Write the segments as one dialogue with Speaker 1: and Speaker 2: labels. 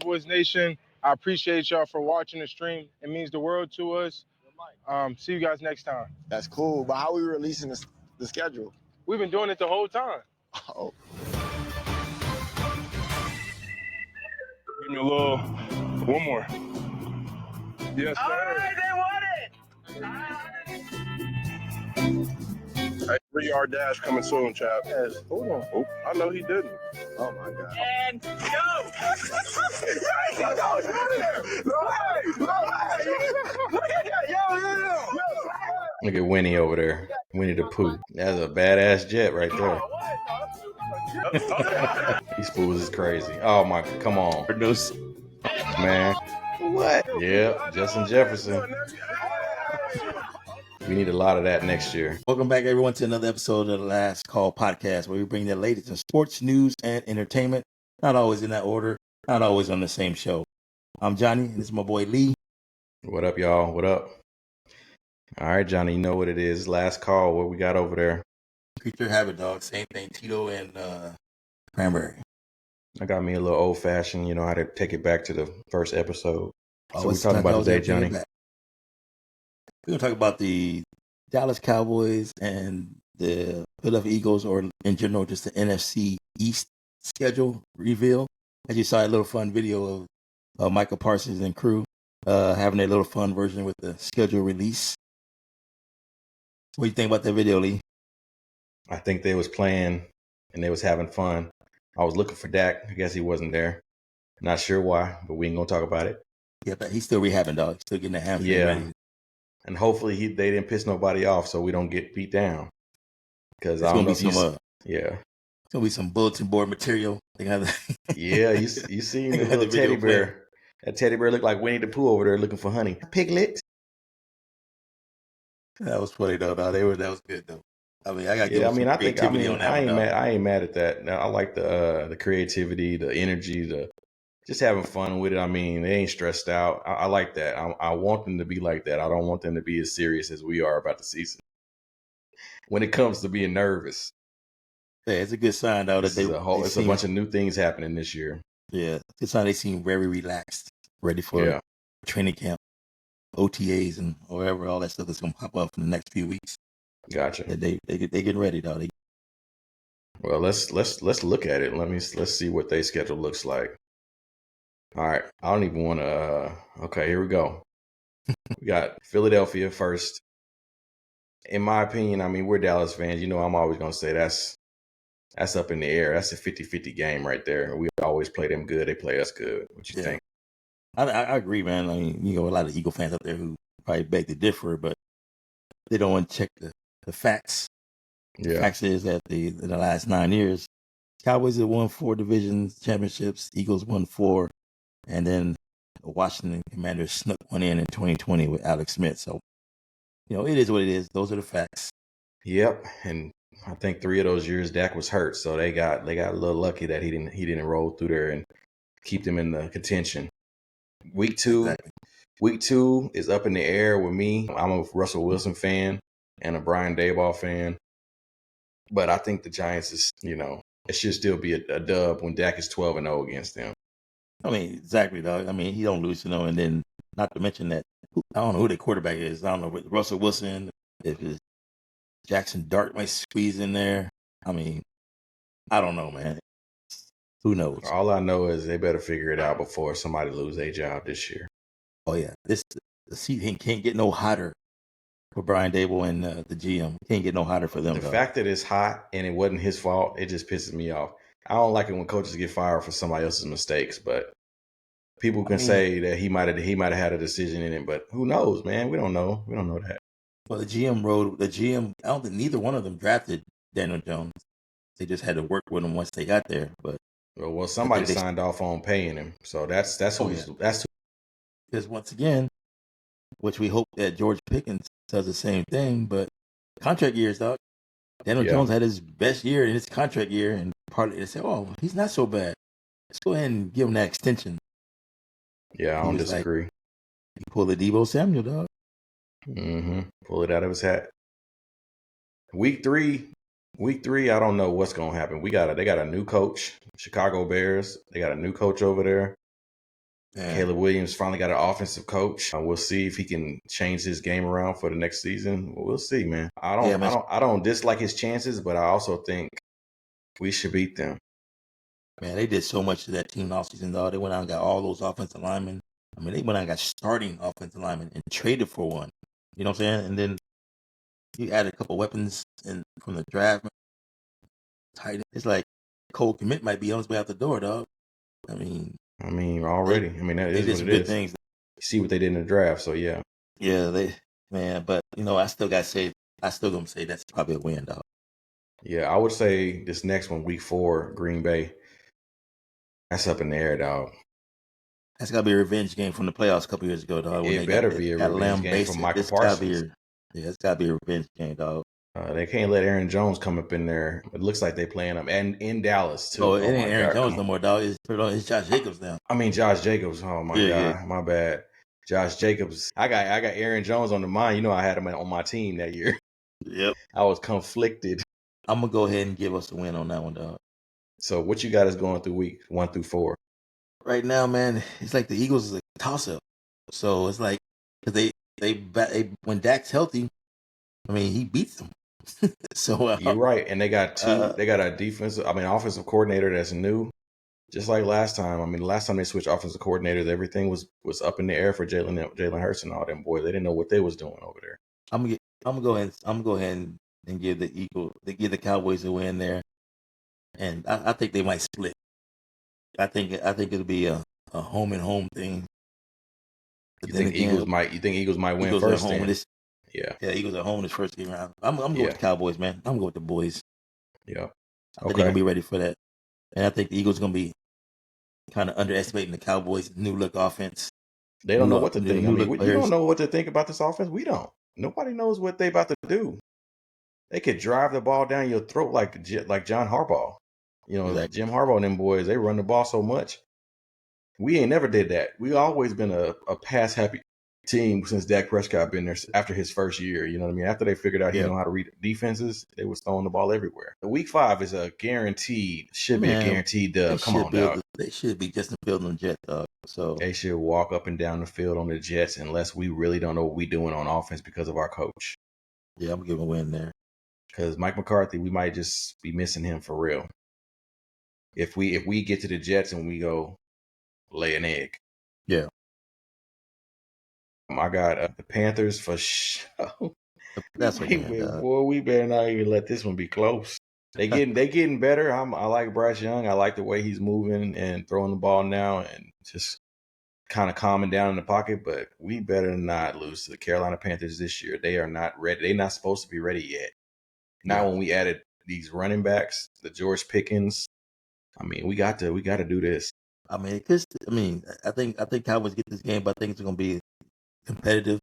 Speaker 1: Cowboys Nation. I appreciate y'all for watching the stream. It means the world to us. See you guys next time.
Speaker 2: That's cool. But how are we releasing the schedule?
Speaker 1: We've been doing it the whole time.
Speaker 2: Oh.
Speaker 1: Give me a little, one more. Yes, sir.
Speaker 3: All right, they won it.
Speaker 1: Hey, 3-yard dash coming soon, chap.
Speaker 2: Yes. Hold on.
Speaker 1: Oh, I know he didn't.
Speaker 2: Oh, my God.
Speaker 3: And go.
Speaker 4: Look at Winnie over there. Winnie the Pooh. That's a badass jet right there. These fools is crazy. Oh my, come on. Produce. Man. What? Yeah, Justin Jefferson. We need a lot of that next year.
Speaker 5: Welcome back, everyone, to another episode of the Last Call podcast, where we bring the latest in sports, news, and entertainment. Not always in that order, not always on the same show. I'm Johnny, and this is my boy Lee.
Speaker 4: What up, y'all? What up? All right, Johnny, you know what it is. Last call. What we got over there?
Speaker 5: Creature Habit, dog. Same thing, Tito and Cranberry.
Speaker 4: I got me a little old fashioned. You know how to take it back to the first episode. So
Speaker 5: What's
Speaker 4: we're talking about today,
Speaker 5: We're
Speaker 4: Johnny.
Speaker 5: going to talk about the Dallas Cowboys and the Philadelphia Eagles, or in general, just the NFC East schedule reveal. As you saw, a little fun video of Michael Parsons and crew having a little fun version with the schedule release. What do you think about that video, Lee?
Speaker 4: I think they was playing and they was having fun. I was looking for Dak. I guess he wasn't there. Not sure why, but we ain't gonna talk about it.
Speaker 5: Yeah, but he's still rehabbing, dog. He's still getting the hamstring
Speaker 4: Yeah.
Speaker 5: ready.
Speaker 4: And hopefully they didn't piss nobody off, so we don't get beat down. Because
Speaker 5: It's
Speaker 4: I don't know
Speaker 5: gonna be
Speaker 4: if
Speaker 5: some.
Speaker 4: yeah,
Speaker 5: It's gonna be some bulletin board material. They have
Speaker 4: yeah. You seen the
Speaker 5: They got
Speaker 4: little
Speaker 5: the video
Speaker 4: teddy bear? That teddy bear looked like Winnie the Pooh over there looking for honey. Piglet.
Speaker 5: That was funny though. That was good though. I mean, I got to
Speaker 4: I think
Speaker 5: on that
Speaker 4: I
Speaker 5: one,
Speaker 4: ain't
Speaker 5: dog.
Speaker 4: mad. I ain't mad at that. Now, I like the creativity, the energy, the just having fun with it. I mean, they ain't stressed out. I like that. I want them to be like that. I don't want them to be as serious as we are about the season. When it comes to being nervous,
Speaker 5: Yeah, it's a good sign though that
Speaker 4: it's a bunch of new things happening this year.
Speaker 5: Yeah, it's how they seem very relaxed, ready for training camp, OTAs, and wherever all that stuff is gonna pop up in the next few weeks.
Speaker 4: Gotcha.
Speaker 5: They getting ready, dog.
Speaker 4: Well, let's look at it. Let's see what their schedule looks like. All right, I don't even want to. Okay, here we go. We got Philadelphia first. In my opinion, I mean, we're Dallas fans. You know, I'm always gonna say that's up in the air. That's a 50-50 game right there. We always play them good. They play us good. What you think?
Speaker 5: I agree, man. I mean, you know, a lot of Eagle fans out there who probably beg to differ, but they don't want to check the facts.
Speaker 4: Yeah.
Speaker 5: The facts is that in the last 9 years, Cowboys have won 4 division championships. Eagles won 4, and then the Washington Commanders snuck one in 2020 with Alex Smith. So, you know, it is what it is. Those are the facts.
Speaker 4: Yep, and I think 3 of those years Dak was hurt, so they got a little lucky that he didn't roll through there and keep them in the contention. Week 2 is up in the air with me. I'm a Russell Wilson fan and a Brian Daboll fan, but I think the Giants is, you know, it should still be a dub when Dak is 12-0 against them.
Speaker 5: I mean, exactly, dog. I mean, he don't lose, you know, and then not to mention that I don't know who the quarterback is. I don't know if Russell Wilson, if it's Jackson Dart might squeeze in there. I mean, I don't know, man. Who knows?
Speaker 4: All I know is they better figure it out before somebody lose their job this year.
Speaker 5: Oh yeah, the season can't get no hotter for Brian Daboll and the GM. Can't get no hotter for them.
Speaker 4: The fact that it's hot and it wasn't his fault, it just pisses me off. I don't like it when coaches get fired for somebody else's mistakes, but people can say that he might have had a decision in it, but who knows, man? We don't know. We don't know that.
Speaker 5: Well, the GM. I don't think neither one of them drafted Daniel Jones. They just had to work with him once they got there. But
Speaker 4: well, somebody signed off on paying him, so that's who.
Speaker 5: Because once again, which we hope that George Pickens does the same thing, but contract years, dog. Daniel Jones had his best year in his contract year, and partly they said, "Oh, he's not so bad. Let's go ahead and give him that extension."
Speaker 4: Yeah, I don't disagree.
Speaker 5: He pulled the Deebo Samuel, dog.
Speaker 4: Pull it out of his hat. Week three, I don't know what's gonna happen. They got a new coach, Chicago Bears. They got a new coach over there. Caleb Williams finally got an offensive coach. We'll see if he can change his game around for the next season. We'll see, man. I don't dislike his chances, but I also think we should beat them.
Speaker 5: Man, they did so much to that team offseason, though. They went out and got all those offensive linemen. I mean, they went out and got starting offensive linemen and traded for one. You know what I'm saying? And then you added a couple weapons from the draft. Tight. It's like Cole Kmet might be on his way out the door, dog. I mean,
Speaker 4: already. That is what it is. Things. You see what they did in the draft, so yeah.
Speaker 5: Yeah, but I still gonna say that's probably a win, dog.
Speaker 4: Yeah, I would say this next one, week 4, Green Bay. That's up in the air, dog.
Speaker 5: That's gotta be a revenge game from the playoffs a couple years ago, dog.
Speaker 4: It better be a revenge game from Michael Parsons.
Speaker 5: It's gotta be a revenge game, dog.
Speaker 4: They can't let Aaron Jones come up in there. It looks like they playing him, and in Dallas too.
Speaker 5: Oh, it ain't Aaron Jones no more, dog. It's Josh Jacobs now.
Speaker 4: Josh Jacobs. Oh my God, my bad. Josh Jacobs. I got Aaron Jones on the mind. I had him on my team that year.
Speaker 5: Yep.
Speaker 4: I was conflicted.
Speaker 5: I'm gonna go ahead and give us a win on that one, dog.
Speaker 4: So what you got us going through week 1 through 4?
Speaker 5: Right now, man, it's like the Eagles is a toss-up. So it's like they when Dak's healthy, he beats them. So
Speaker 4: you're right, and they got they got a offensive coordinator that's new, just like last time. The last time they switched offensive coordinators, everything was up in the air for Jalen Hurts and all them boys. They didn't know what they was doing over there.
Speaker 5: I'm gonna go ahead and give the Cowboys a win there, and I think they might split. I think it'll be a home and home thing.
Speaker 4: You think Eagles might win
Speaker 5: Eagles
Speaker 4: first?
Speaker 5: Yeah, Eagles are home this first game round. I'm going with the Cowboys, man. I'm going with the boys.
Speaker 4: Yeah,
Speaker 5: I think they're gonna be ready for that, and I think the Eagles gonna be kind of underestimating the Cowboys' new look offense.
Speaker 4: They don't know what to think. You don't know what to think about this offense. We don't. Nobody knows what they about to do. They could drive the ball down your throat like John Harbaugh. Exactly. Jim Harbaugh and them boys, they run the ball so much. We ain't never did that. We always been a pass-happy team since Dak Prescott been there after his first year. You know what I mean? After they figured out he know how to read defenses, they was throwing the ball everywhere. The week 5 is a guaranteed dub. Come on, dog.
Speaker 5: They should be just building them Jets, dog. So
Speaker 4: they should walk up and down the field on the Jets unless we really don't know what we doing on offense because of our coach.
Speaker 5: Yeah, I'm giving a win there.
Speaker 4: Because Mike McCarthy, we might just be missing him for real. If we get to the Jets and we go lay an egg.
Speaker 5: Yeah.
Speaker 4: I got the Panthers for sure.
Speaker 5: That's what
Speaker 4: boy, we better not even let this one be close. They getting better. I like Bryce Young. I like the way he's moving and throwing the ball now and just kind of calming down in the pocket. But we better not lose to the Carolina Panthers this year. They are not ready. They're not supposed to be ready yet. Now when we added these running backs, the George Pickens, we got to do this.
Speaker 5: I think Cowboys get this game, but I think it's going to be competitive.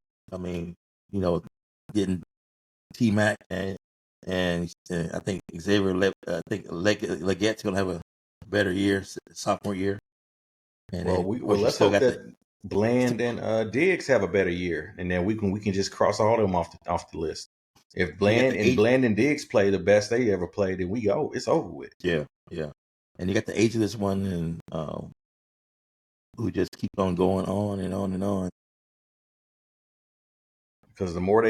Speaker 5: Getting T-Mac and I think Leggette's going to have a better year, sophomore year. And
Speaker 4: let's hope that Bland and Diggs have a better year, and then we can just cross all of them off the list. If Bland and Diggs play the best they ever played, then it's over with.
Speaker 5: Yeah. And you got the ageless one, and who just keep on going on and on and on.
Speaker 4: Because the more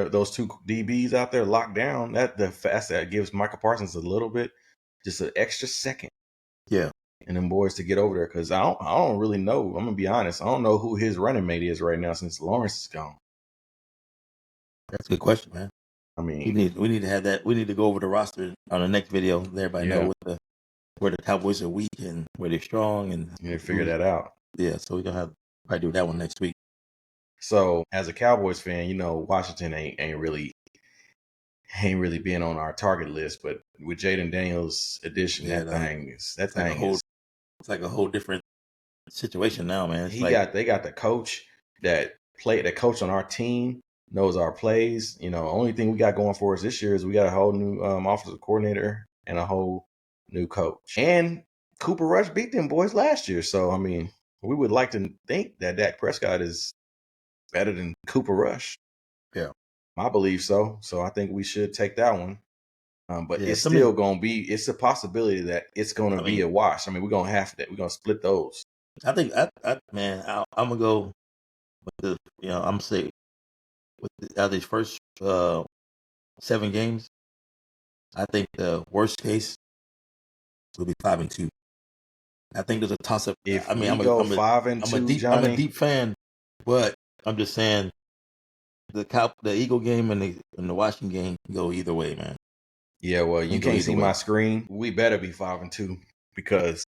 Speaker 4: those two DBs out there locked down, that gives Michael Parsons a little bit, just an extra second.
Speaker 5: Yeah.
Speaker 4: And them boys to get over there, because I don't really know. I'm gonna be honest. I don't know who his running mate is right now since Lawrence is gone.
Speaker 5: That's a good question, man. we need to have that. We need to go over the roster on the next video. Let everybody know where the Cowboys are weak and where they're strong, and
Speaker 4: figure that out.
Speaker 5: Yeah, so we're gonna probably do that one next week.
Speaker 4: So as a Cowboys fan, Washington ain't really being on our target list, but with Jaden Daniels' addition, it's
Speaker 5: like a whole different situation now, man.
Speaker 4: They got the coach that coach on our team, knows our plays. Only thing we got going for us this year is we got a whole new offensive coordinator and a whole new coach. And Cooper Rush beat them boys last year. So, we would like to think that Dak Prescott is better than Cooper Rush.
Speaker 5: Yeah.
Speaker 4: I believe so. So I think we should take that one. But it's still going to be, it's a possibility that it's going to be a wash. We're going to have that. We're going to split those.
Speaker 5: I think I'm gonna go with the I'm gonna say with out of these first 7 games, I think the worst case will be 5-2. I think there's a toss up.
Speaker 4: If
Speaker 5: I mean,
Speaker 4: we go 5-2,
Speaker 5: I'm a
Speaker 4: Johnny,
Speaker 5: deep fan, but I'm just saying the Eagle game and the Washington game can go either way, man.
Speaker 4: yeah, well, you
Speaker 5: Can go
Speaker 4: can't
Speaker 5: either
Speaker 4: see
Speaker 5: way.
Speaker 4: my screen. We better be 5-2 because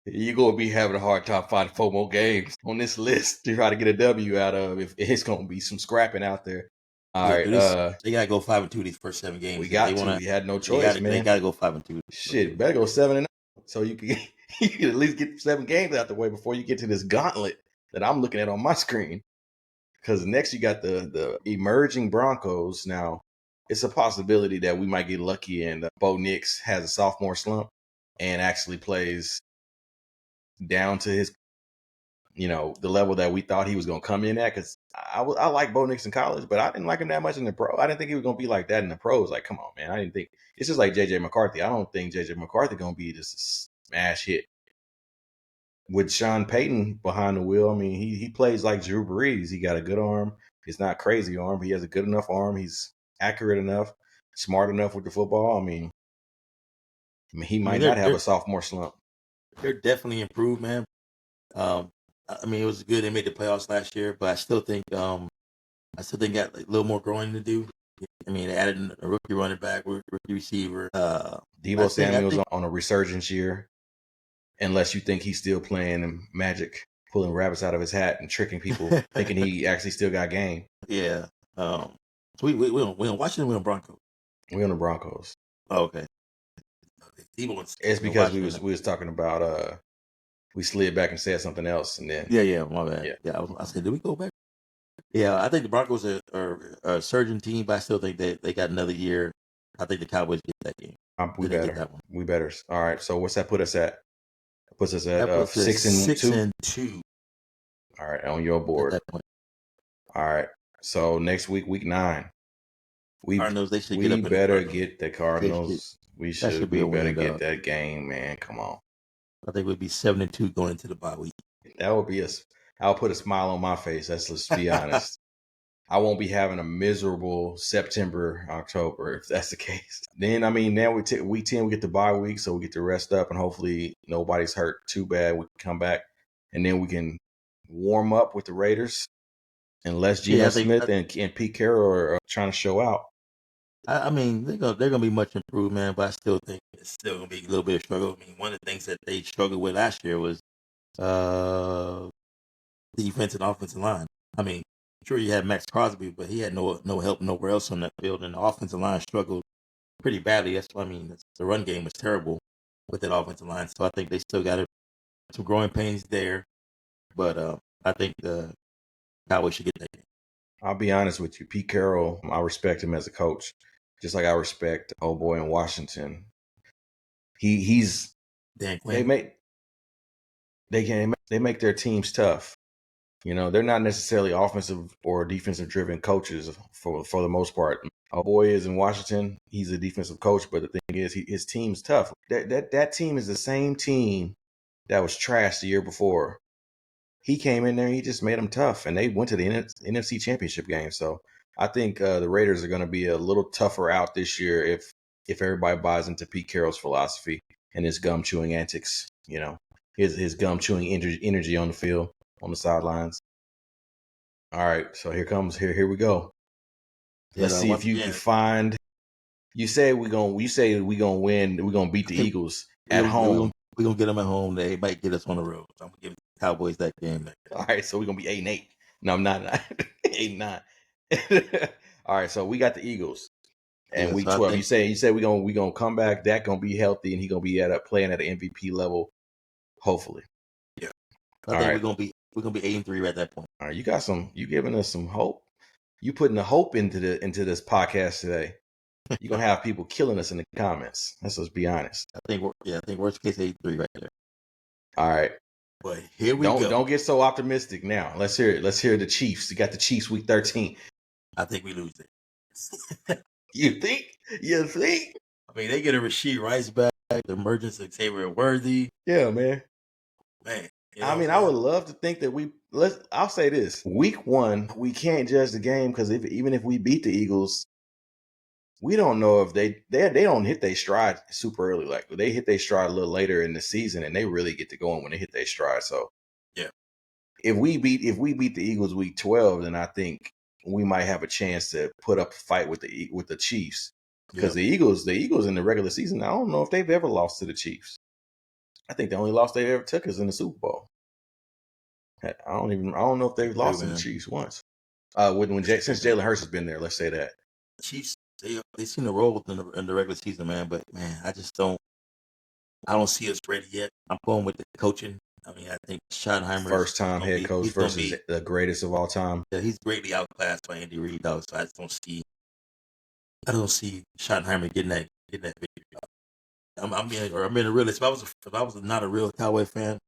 Speaker 4: you're gonna be having a hard time finding 4 more games on this list to try to get a W out of. If it's gonna be some scrapping out there. All
Speaker 5: Yeah,
Speaker 4: right,
Speaker 5: they gotta go 5-2 these first 7 games.
Speaker 4: we
Speaker 5: If
Speaker 4: got
Speaker 5: they
Speaker 4: to.
Speaker 5: wanna,
Speaker 4: We had no
Speaker 5: they
Speaker 4: choice,
Speaker 5: gotta,
Speaker 4: man.
Speaker 5: they gotta go 5-2.
Speaker 4: Shit, better go 7-0 so you can you can at least get 7 games out the way before you get to this gauntlet that I'm looking at on my screen. Because next you got the emerging Broncos. Now it's a possibility that we might get lucky and Bo Nix has a sophomore slump and actually plays down to his, the level that we thought he was going to come in at. Because I like Bo Nix in college, but I didn't like him that much in the pro. I didn't think he was going to be like that in the pros. Like, come on, man. I didn't think it's just like JJ McCarthy. I don't think JJ McCarthy going to be this smash hit. With Sean Payton behind the wheel, I mean, he plays like Drew Brees. He got a good arm. It's not crazy arm, but he has a good enough arm. He's accurate enough, smart enough with the football. I mean he might not have a sophomore slump.
Speaker 5: They're definitely improved, man. I mean, it was good. They made the playoffs last year, but I still think got a little more growing to do. I mean, they added a rookie running back, rookie receiver.
Speaker 4: Debo Samuel's on a resurgence year, unless you think he's still playing Magic, pulling rabbits out of his hat and tricking people, thinking he actually still got game.
Speaker 5: Yeah. So we on Washington. We on Broncos.
Speaker 4: We on the Broncos.
Speaker 5: Oh, okay.
Speaker 4: It's because we was talking about we slid back and said something else, and then
Speaker 5: my bad. Yeah, I said, did we go back? Yeah, I think the Broncos are a surging team, but I still think they got another year. I think the Cowboys get that game.
Speaker 4: We better. All right. So what's that put us at? It puts us at 6-2. All right, on your board.
Speaker 5: At that point.
Speaker 4: All right. So next week, week 9,
Speaker 5: Cardinals. They should get
Speaker 4: the Cardinals. We better get that game, man. Come on.
Speaker 5: I think we'd be 7-2 going into the bye week.
Speaker 4: That would be I'll put a smile on my face. Let's be honest. I won't be having a miserable September, October if that's the case. Then now week 10 we get the bye week, so we get to rest up and hopefully nobody's hurt too bad. We can come back and then we can warm up with the Raiders, unless Geno Smith and Pete Carroll are trying to show out.
Speaker 5: I mean, they're gonna be much improved, man. But I still think it's still gonna be a little bit of struggle. I mean, one of the things that they struggled with last year was defense and offensive line. I mean, sure you had Max Crosby, but he had no help nowhere else on that field, and the offensive line struggled pretty badly. That's why the run game was terrible with that offensive line. So I think they still got some growing pains there, but I think the Cowboys should get that game.
Speaker 4: I'll be honest with you, Pete Carroll. I respect him as a coach, just like I respect old boy in Washington. He's
Speaker 5: Dan Quinn.
Speaker 4: They make their teams tough. They're not necessarily offensive or defensive driven coaches for the most part. Our boy is in Washington. He's a defensive coach, but the thing is, his team's tough. That team is the same team that was trashed the year before. He came in there, he just made them tough, and they went to the NFC Championship game. So I think the Raiders are going to be a little tougher out this year if everybody buys into Pete Carroll's philosophy and his gum chewing antics. His gum chewing energy on the field, on the sidelines. All right, so here we go. Let's see if you can find. You say we gonna win. We're gonna beat the Eagles at home.
Speaker 5: We're gonna get them at home. They might get us on the road. So I'm gonna give the Cowboys that game.
Speaker 4: All right, so we're gonna be 8-8. No, I'm not 8-9. All right, so we got the Eagles. And week 12, you say we gonna come back. Dak gonna be healthy, and he gonna be playing at an MVP level, hopefully.
Speaker 5: Yeah, I think we're gonna be 8-3 at that point.
Speaker 4: All right, you giving us some hope. You putting the hope into this podcast today. You're gonna have people killing us in the comments. Let's be honest.
Speaker 5: I think worst case 8-3 right there.
Speaker 4: All right.
Speaker 5: But here we go.
Speaker 4: Don't get so optimistic now. Let's hear it. Let's hear the Chiefs. You got the Chiefs week 13.
Speaker 5: I think we lose it.
Speaker 4: You think?
Speaker 5: I mean, they get a Rashid Rice back, the emergence of Xavier Worthy.
Speaker 4: Yeah, man.
Speaker 5: Man, You know
Speaker 4: I
Speaker 5: what
Speaker 4: mean,
Speaker 5: I'm
Speaker 4: I
Speaker 5: saying?
Speaker 4: would love to think that I'll say this. Week 1, we can't judge the game because even if we beat the Eagles, we don't know if they don't hit their stride super early. Like they hit their stride a little later in the season, and they really get to going when they hit their stride. So
Speaker 5: Yeah.
Speaker 4: if we beat the Eagles week 12, then I think we might have a chance to put up a fight with the Chiefs. Because the Eagles in the regular season, I don't know if they've ever lost to the Chiefs. I think the only loss they ever took is in the Super Bowl. I don't know if they've lost to the Chiefs once. Since Jalen Hurts has been there, let's say that.
Speaker 5: Chiefs, they seem to roll in the regular season, man. But man, I don't see us ready yet. I'm going with the coaching. I mean, I think Schottenheimer
Speaker 4: First time head coach
Speaker 5: he's
Speaker 4: versus the greatest of all time.
Speaker 5: Yeah, he's greatly outclassed by Andy Reid, though. So I don't see Schottenheimer getting that victory. I'm being a realist. If I was not a real Cowboy fan,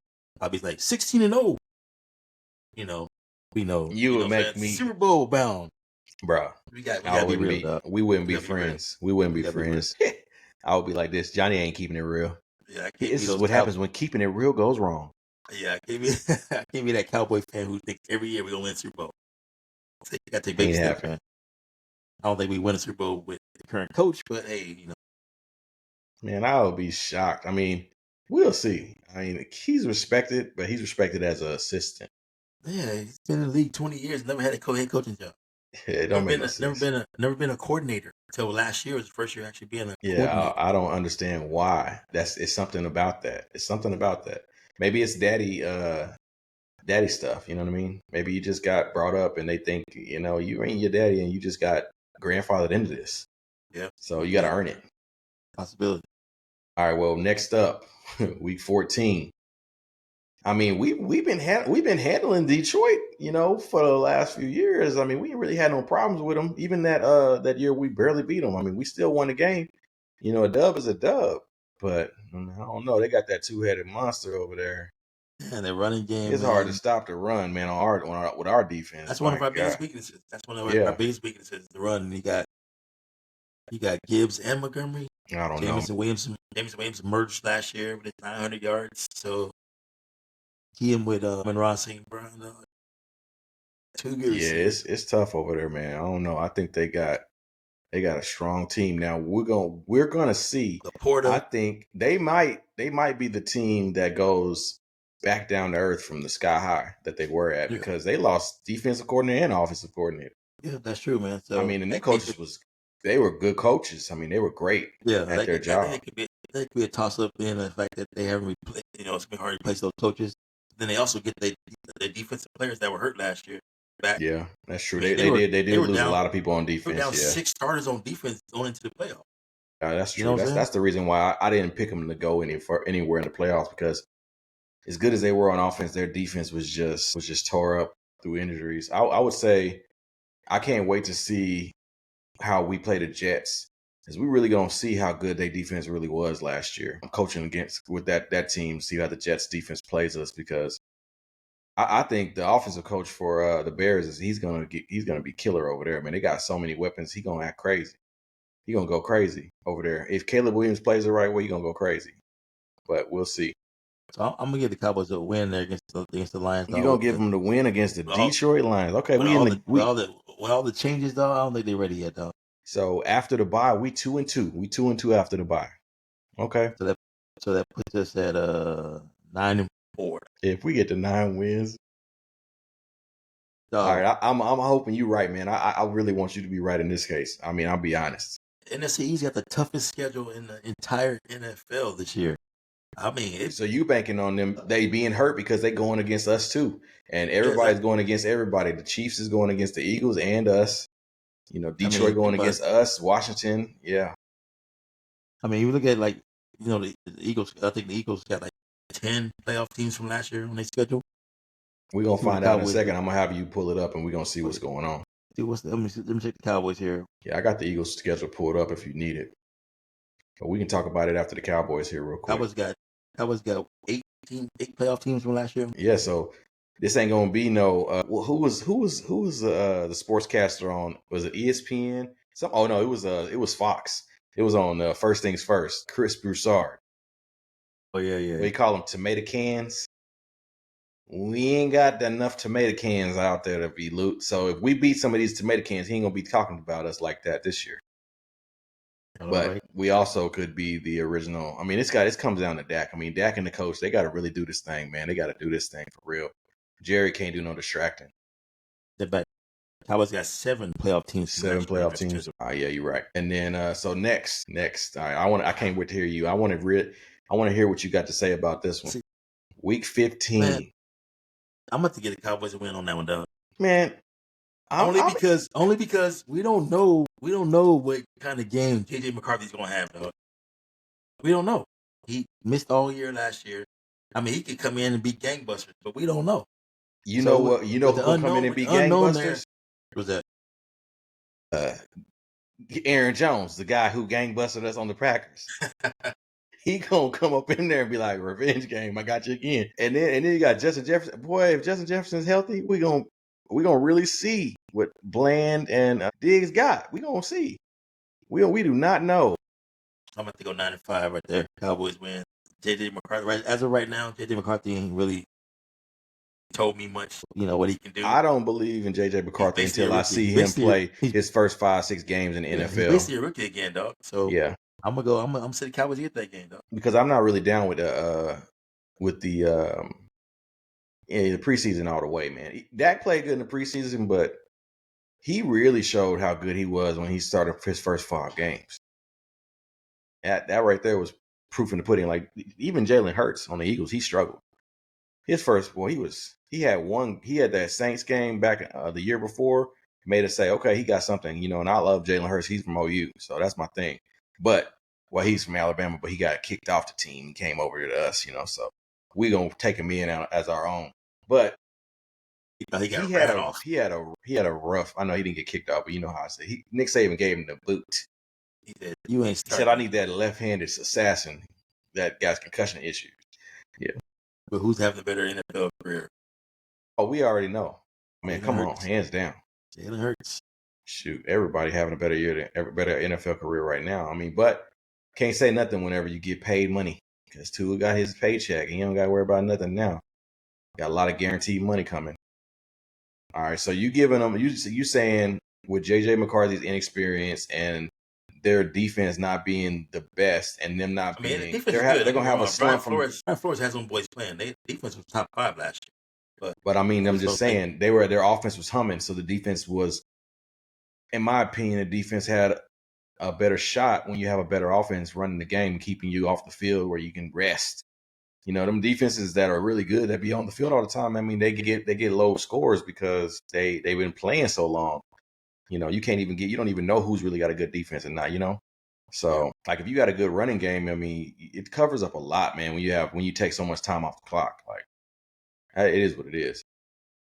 Speaker 5: I'd be like 16-0. You know, we know
Speaker 4: You would make me
Speaker 5: Super Bowl bound,
Speaker 4: bro.
Speaker 5: We gotta be real, dog.
Speaker 4: We wouldn't be friends. We wouldn't be friends. I would be like this. Johnny ain't keeping it real.
Speaker 5: Yeah,
Speaker 4: This is what happens when keeping it real goes wrong.
Speaker 5: Yeah, I can't be that Cowboy fan who thinks every year we're gonna win Super Bowl. You gotta take baby steps, man. I don't think we win a Super Bowl with the current coach, but hey,
Speaker 4: Man, I would be shocked. I mean, we'll see. I mean, he's respected, but he's respected as an assistant.
Speaker 5: Yeah, he's been in the league 20 years, never had a head coaching job.
Speaker 4: It don't make no sense.
Speaker 5: Never been a coordinator until last year was the first year actually being a
Speaker 4: coordinator.
Speaker 5: Yeah,
Speaker 4: I don't understand why. It's something about that. It's something about that. Maybe it's daddy stuff. You know what I mean? Maybe you just got brought up and they think, you ain't your daddy and you just got grandfathered into this.
Speaker 5: Yeah.
Speaker 4: So you got to earn it.
Speaker 5: Possibility.
Speaker 4: All right. Well, next up, week 14. I mean, we've been handling Detroit, for the last few years. I mean, we ain't really had no problems with them. Even that year, we barely beat them. I mean, we still won the game. A dub is a dub, but I don't know. They got that 2-headed monster over there.
Speaker 5: Yeah, their running game.
Speaker 4: It's hard to stop the run, man. With our defense.
Speaker 5: That's one of our biggest weaknesses. Our biggest weaknesses, the run. And you got Gibbs and Montgomery.
Speaker 4: I don't know.
Speaker 5: Jameson Williams merged last year with his 900 yards. So he and with Monroe St. Brown. Two good receivers.
Speaker 4: It's tough over there, man. I don't know. I think they got a strong team. Now we're gonna see.
Speaker 5: Laporta.
Speaker 4: I think they might be the team that goes back down to earth from the sky high that they were at because they lost defensive coordinator and offensive coordinator.
Speaker 5: Yeah, that's true, man. So
Speaker 4: I mean, and their coaches they were good coaches. I mean, they were great at their job.
Speaker 5: It could be a toss up in the fact that they haven't replaced. It's been hard to replace those coaches. Then they also get their defensive players that were hurt last year back.
Speaker 4: Yeah, that's true. They did lose a lot of people on defense.
Speaker 5: They were down 6 starters on defense going into the playoffs.
Speaker 4: That's true. That's the reason why I didn't pick them to go anywhere in the playoffs because as good as they were on offense, their defense was just tore up through injuries. I would say I can't wait to see how we play the Jets because we really gonna see how good their defense really was last year. I'm coaching with that team, see how the Jets defense plays us because I think the offensive coach for the Bears he's gonna be killer over there. Man, they got so many weapons. He gonna act crazy. He gonna go crazy over there. If Caleb Williams plays the right way, he gonna go crazy. But we'll see.
Speaker 5: So I'm gonna give the Cowboys a win there against the Lions.
Speaker 4: You gonna give them the win against the Detroit Lions? Okay,
Speaker 5: with all the changes though, I don't think they're ready yet though.
Speaker 4: So after the bye, we 2-2. We 2-2 after the bye. Okay.
Speaker 5: So that puts us at 9-4.
Speaker 4: If we get to 9 wins. All right, I'm hoping you're right, man. I really want you to be right in this case. I mean, I'll be honest.
Speaker 5: NFC East got the toughest schedule in the entire NFL this year. I mean,
Speaker 4: so you banking on them they being hurt because they going against us too, and everybody's going against everybody. The Chiefs is going against the Eagles and us. Detroit going against us. Washington, yeah.
Speaker 5: I mean, you look at the Eagles. I think the Eagles got 10 playoff teams from last year on their schedule.
Speaker 4: We're gonna find out in a second. I'm gonna have you pull it up, and we're gonna see what's going on.
Speaker 5: Let me check the Cowboys here.
Speaker 4: Yeah, I got the Eagles schedule pulled up if you need it. But we can talk about it after the Cowboys here real quick.
Speaker 5: Cowboys got 8 playoff teams from last year.
Speaker 4: Yeah, so this ain't gonna be no. Who was the sportscaster on? Was it ESPN? It was Fox. It was on First Things First. Chris Broussard.
Speaker 5: Oh yeah.
Speaker 4: They call them tomato cans. we ain't got enough tomato cans out there to be loot. So if we beat some of these tomato cans, he ain't gonna be talking about us like that this year. But we also could be the original. I mean, it comes down to Dak. I mean, Dak and the coach, they got to really do this thing, man. They got to do this thing for real. Jerry can't do no distracting.
Speaker 5: But Cowboys got 7 playoff teams.
Speaker 4: 7 playoff teams. Oh, yeah, you're right. And then so next, I can't wait to hear you. I want to hear what you got to say about this one. Week 15.
Speaker 5: Man, I'm about to get the Cowboys a win on that one, dog.
Speaker 4: Man,
Speaker 5: only because we don't know what kind of game JJ McCarthy's gonna have, dog. We don't know. He missed all year last year. I mean, he could come in and be gangbusters, but we don't know.
Speaker 4: You know what? You know who will come in and be gangbusters?
Speaker 5: Who's that?
Speaker 4: Aaron Jones, the guy who gangbusted us on the Packers. He gonna come up in there and be like, "Revenge game, I got you again." And then you got Justin Jefferson. Boy, if Justin Jefferson's healthy, we gonna really see what Bland and Diggs got. We gonna see. We do not know.
Speaker 5: I'm about to go 9-5 right there. Cowboys win. JJ McCarthy. Right as of right now, JJ McCarthy ain't really told me much. You know what he can do.
Speaker 4: I don't believe in JJ McCarthy until I see him play his first 5-6 games in the NFL.
Speaker 5: He's basically a rookie again, dog. So
Speaker 4: yeah,
Speaker 5: I'm gonna go. I'm saying Cowboys get that game, dog.
Speaker 4: Because I'm not really down with the preseason all the way, man. Dak played good in the preseason, but he really showed how good he was when he started his first 5 games. That right there was proof in the pudding. Like even Jalen Hurts on the Eagles, he struggled. His first, he had that Saints game back the year before, made us say, okay, he got something, you know. And I love Jalen Hurts. He's from OU, so that's my thing. But he's from Alabama, but he got kicked off the team. He came over to us, you know. So we gonna take him in as our own. But he had a rough. I know he didn't get kicked off, but you know how I say. Nick Saban gave him the boot. He said, I need that left-handed assassin that got concussion issues. Yeah.
Speaker 5: But who's having a better NFL career?
Speaker 4: Oh, we already know. Man, come on, hands down.
Speaker 5: Jalen Hurts.
Speaker 4: Shoot, everybody having a better NFL career right now. I mean, but can't say nothing whenever you get paid money because Tua got his paycheck. He don't got to worry about nothing now. Got a lot of guaranteed money coming. All right, so you giving them you saying with JJ McCarthy's inexperience and their defense not being the best and them not being they're gonna have a slump from
Speaker 5: Brian Flores has some boys playing. Their defense was top 5 last year.
Speaker 4: But I mean, I'm just saying their offense was humming, so the defense was, in my opinion, the defense had a better shot when you have a better offense running the game, keeping you off the field where you can rest. You know, them defenses that are really good that be on the field all the time. I mean, they get low scores because they've been playing so long. You know, you don't even know who's really got a good defense and not, you know. So, like, if you got a good running game, I mean, it covers up a lot, man. When you take so much time off the clock, like, it is what it is.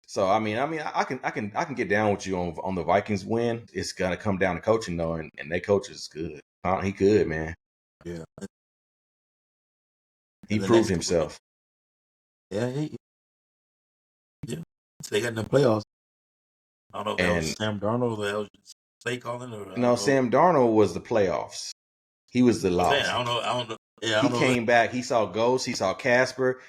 Speaker 4: So, I mean, I can get down with you on the Vikings win. It's gonna come down to coaching though, and their coach is good. He good, man.
Speaker 5: Yeah,
Speaker 4: he proved himself.
Speaker 5: Yeah, so they got in the playoffs. I don't know if that was Sam Darnold or that was play calling or
Speaker 4: no. Sam Darnold was the playoffs. He was the loss.
Speaker 5: I don't know. Yeah,
Speaker 4: he came back. He saw ghosts. He saw Casper.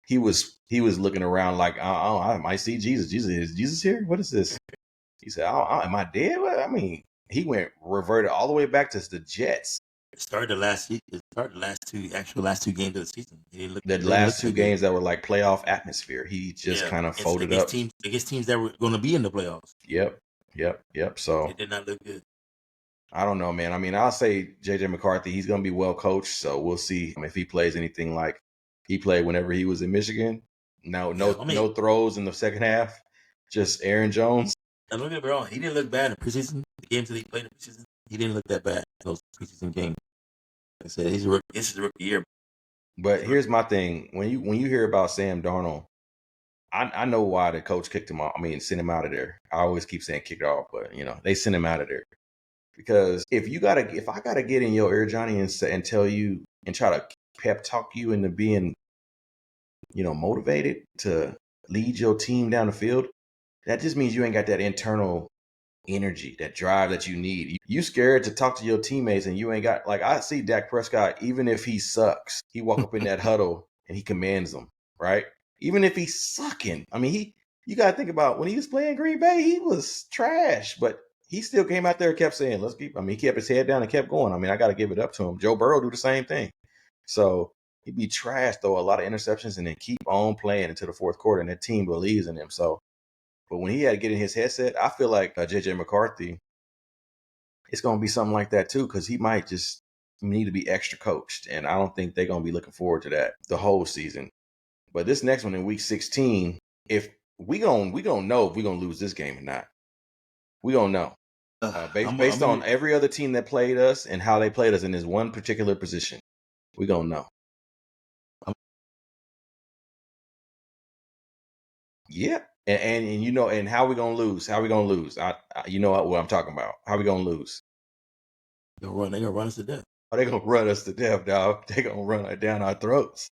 Speaker 4: He was looking around like, I might see Jesus. Is Jesus here? What is this? He said, am I dead? I mean, he reverted all the way back to the Jets.
Speaker 5: It started the last two games of the season.
Speaker 4: The last two games that were like playoff atmosphere. He just kind of folded up.
Speaker 5: Against teams that were going to be in the playoffs.
Speaker 4: Yep. So
Speaker 5: it did not look good.
Speaker 4: I don't know, man. I mean, I'll say JJ McCarthy, he's going to be well coached. So we'll see if he plays anything like he played whenever he was in Michigan. No throws in the second half. Just Aaron Jones.
Speaker 5: And don't get me wrong, he didn't look bad in preseason. The games that he played in preseason, he didn't look that bad in those preseason games. Like I said, this is a rookie year.
Speaker 4: But here's my thing: when you hear about Sam Darnold, I know why the coach kicked him off. I mean, sent him out of there. I always keep saying kicked off, but you know they sent him out of there because if I gotta get in your ear, Johnny, and tell you and try to pep talk you into being, you know, motivated to lead your team down the field, that just means you ain't got that internal energy, that drive that you need. You scared to talk to your teammates and you ain't got, like, I see Dak Prescott, even if he sucks, he walk up in that huddle and he commands them, right? Even if he's sucking, I mean, you got to think about when he was playing Green Bay, he was trash, but he still came out there and kept saying, let's keep, I mean, he kept his head down and kept going. I mean, I got to give it up to him. Joe Burrow do the same thing. So he'd be trash, throw a lot of interceptions, and then keep on playing into the fourth quarter, and the team believes in him. So, but when he had to get in his headset, I feel like J.J. McCarthy, it's going to be something like that too, because he might just need to be extra coached, and I don't think they're going to be looking forward to that the whole season. But this next one in week 16, if we gonna know if we're gonna lose this game or not. We gonna know. Based on every other team that played us and how they played us in this one particular position. We gonna know. Yeah. And you know, and how we gonna lose? How we gonna lose? You know what I'm talking about. How we gonna lose?
Speaker 5: They're gonna run us to death.
Speaker 4: Oh, they gonna run us to death, dog. They gonna run it down our throats.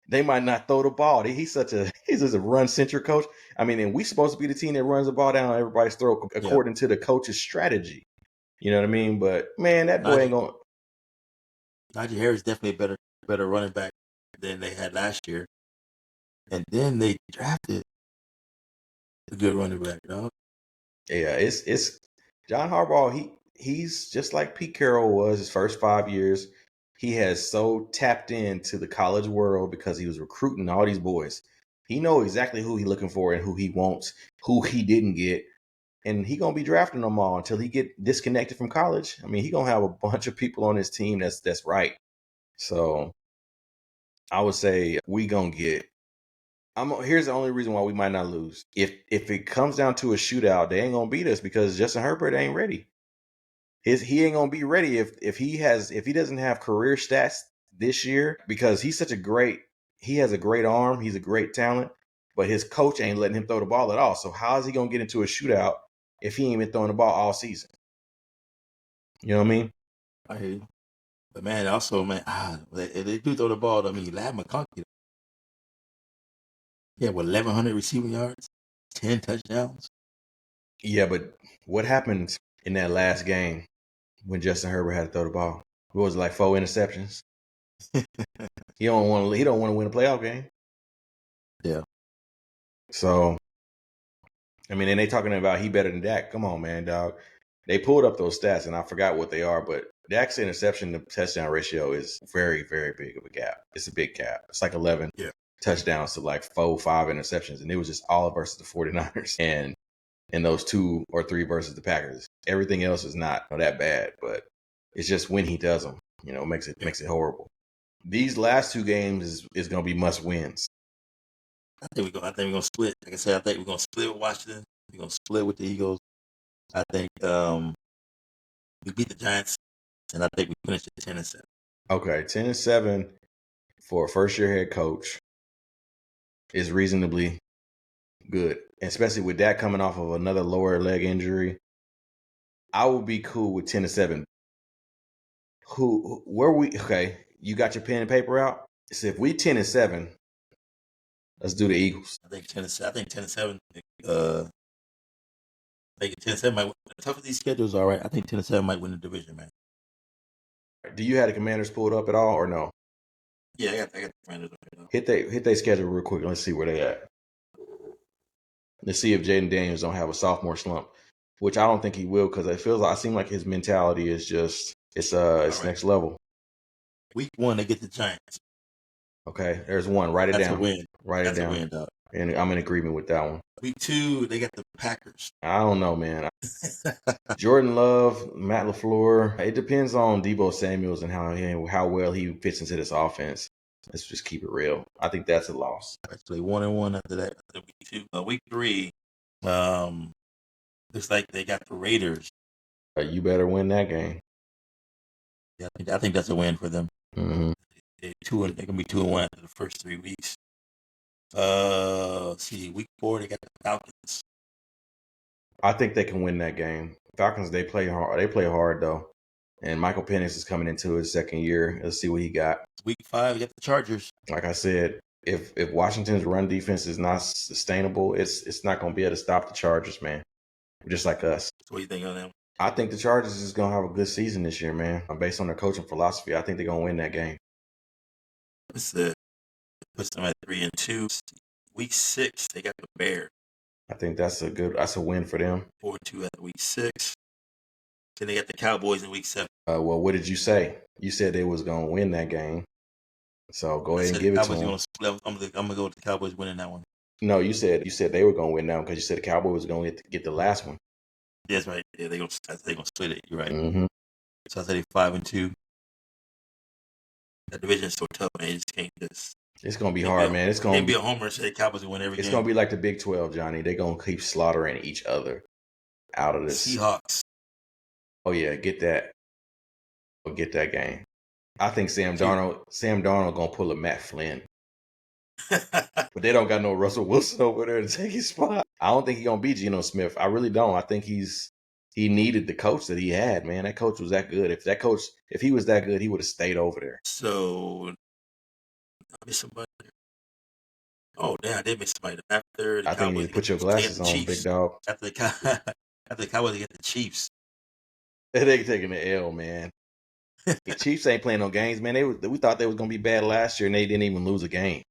Speaker 4: They might not throw the ball. He's just a run-centric coach. I mean, and we supposed to be the team that runs the ball down everybody's throat according to the coach's strategy. You know what I mean? But man, that boy ain't gonna.
Speaker 5: Najee Harris definitely a better running back than they had last year, and then they drafted a good running back, dog.
Speaker 4: Yeah, it's John Harbaugh. He's just like Pete Carroll was his first 5 years. He has so tapped into the college world because he was recruiting all these boys. He knows exactly who he's looking for and who he wants, who he didn't get. And he going to be drafting them all until he get disconnected from college. I mean, he going to have a bunch of people on his team that's right. So I would say we going to get here's the only reason why we might not lose. If it comes down to a shootout, they ain't going to beat us because Justin Herbert ain't ready. He ain't gonna be ready if he doesn't have career stats this year because he has a great arm, he's a great talent, but his coach ain't letting him throw the ball at all. So how is he gonna get into a shootout if he ain't been throwing the ball all season? You know what I mean?
Speaker 5: I hear you. But man, also they do throw the ball. I mean, Lad McConkey. Yeah, 1,100 receiving yards, 10 touchdowns.
Speaker 4: Yeah, but what happened in that last game when Justin Herbert had to throw the ball? What was it, like 4 interceptions? He don't want to win a playoff game.
Speaker 5: Yeah.
Speaker 4: So, I mean, and they talking about he better than Dak. Come on, man, dog. They pulled up those stats, and I forgot what they are, but Dak's interception to touchdown ratio is very, very big of a gap. It's a big gap. It's like 11 touchdowns to like 4, 5 interceptions, and it was just all versus the 49ers and those 2 or 3 versus the Packers. Everything else is not that bad, but it's just when he does them, makes it horrible. These last 2 games is going to be must wins.
Speaker 5: I think we're gonna split. Like I said, I think we're gonna split with Washington. We're gonna split with the Eagles. I think we beat the Giants, and I think we finished at 10-7.
Speaker 4: Okay, 10-7 for a first-year head coach is reasonably good, especially with that coming off of another lower leg injury. I would be cool with 10-7. Okay, you got your pen and paper out? So if we 10-7, let's do the Eagles.
Speaker 5: I think 10-7. I think 10-7. I think 10-7 might win. The tougher these schedules are, right? I think 10-7 might win the division, man.
Speaker 4: Do you have the Commanders pulled up at all or no?
Speaker 5: Yeah, I got the Commanders.
Speaker 4: Hit their schedule real quick. Let's see where they at. Let's see if Jaden Daniels don't have a sophomore slump, which I don't think he will because I seem like his mentality is just it's right. Next level.
Speaker 5: Week 1 they get the Giants.
Speaker 4: Okay, there's one. Write it down.
Speaker 5: That's a win.
Speaker 4: Write it down.
Speaker 5: That's a win, dog.
Speaker 4: And I'm in agreement with that one.
Speaker 5: Week 2 they got the Packers.
Speaker 4: I don't know, man. Jordan Love, Matt LaFleur. It depends on Deebo Samuels and how well he fits into this offense. Let's just keep it real. I think that's a loss.
Speaker 5: Actually, 1-1 after that. Week 2, week 3. Looks like they got the Raiders.
Speaker 4: You better win that game.
Speaker 5: Yeah, I think that's a win for them.
Speaker 4: Mm-hmm.
Speaker 5: They're gonna be 2-1 after the first 3 weeks. See, week 4 they got the Falcons.
Speaker 4: I think they can win that game. Falcons, they play hard. They play hard though. And Michael Penix is coming into his second year. Let's see what he got.
Speaker 5: Week 5, we got the Chargers.
Speaker 4: Like I said, if Washington's run defense is not sustainable, it's not going to be able to stop the Chargers, man. Just like us.
Speaker 5: So what do you think on them? I
Speaker 4: think the Chargers is going to have a good season this year, man. Based on their coaching philosophy, I think they're going to win that game.
Speaker 5: Puts them at 3-2. Week 6, they got the Bears.
Speaker 4: I think that's a win for them.
Speaker 5: 4-2 at week 6. Then they got the Cowboys in week 7.
Speaker 4: Well, what did you say? You said they was gonna win that game. So go ahead and give it to them.
Speaker 5: I'm gonna go with the Cowboys winning that one.
Speaker 4: No, you said they were gonna win that one because you said the Cowboys was gonna get the last one.
Speaker 5: That's right. Yeah, they're gonna split it. You're right.
Speaker 4: Mm-hmm.
Speaker 5: So I said they 5-2. That division is so tough, man. You just can't just.
Speaker 4: It's gonna be hard, man. It's gonna
Speaker 5: be a homer and say the Cowboys will win every game.
Speaker 4: It's gonna be like the Big 12, Johnny. They're gonna keep slaughtering each other out of this.
Speaker 5: Seahawks.
Speaker 4: Oh yeah, get that game. I think Sam Darnold gonna pull a Matt Flynn. But they don't got no Russell Wilson over there to take his spot. I don't think he's gonna beat Geno Smith. I really don't. I think he needed the coach that he had, man. That coach was that good. If he was that good, he would have stayed over there.
Speaker 5: So I missed somebody. Oh damn, I did miss somebody. After the
Speaker 4: I think you need to put your glasses on, big dog.
Speaker 5: After the Cowboys get the Chiefs.
Speaker 4: They taking the L, man. The Chiefs ain't playing no games, man. We thought they was gonna be bad last year, and they didn't even lose a game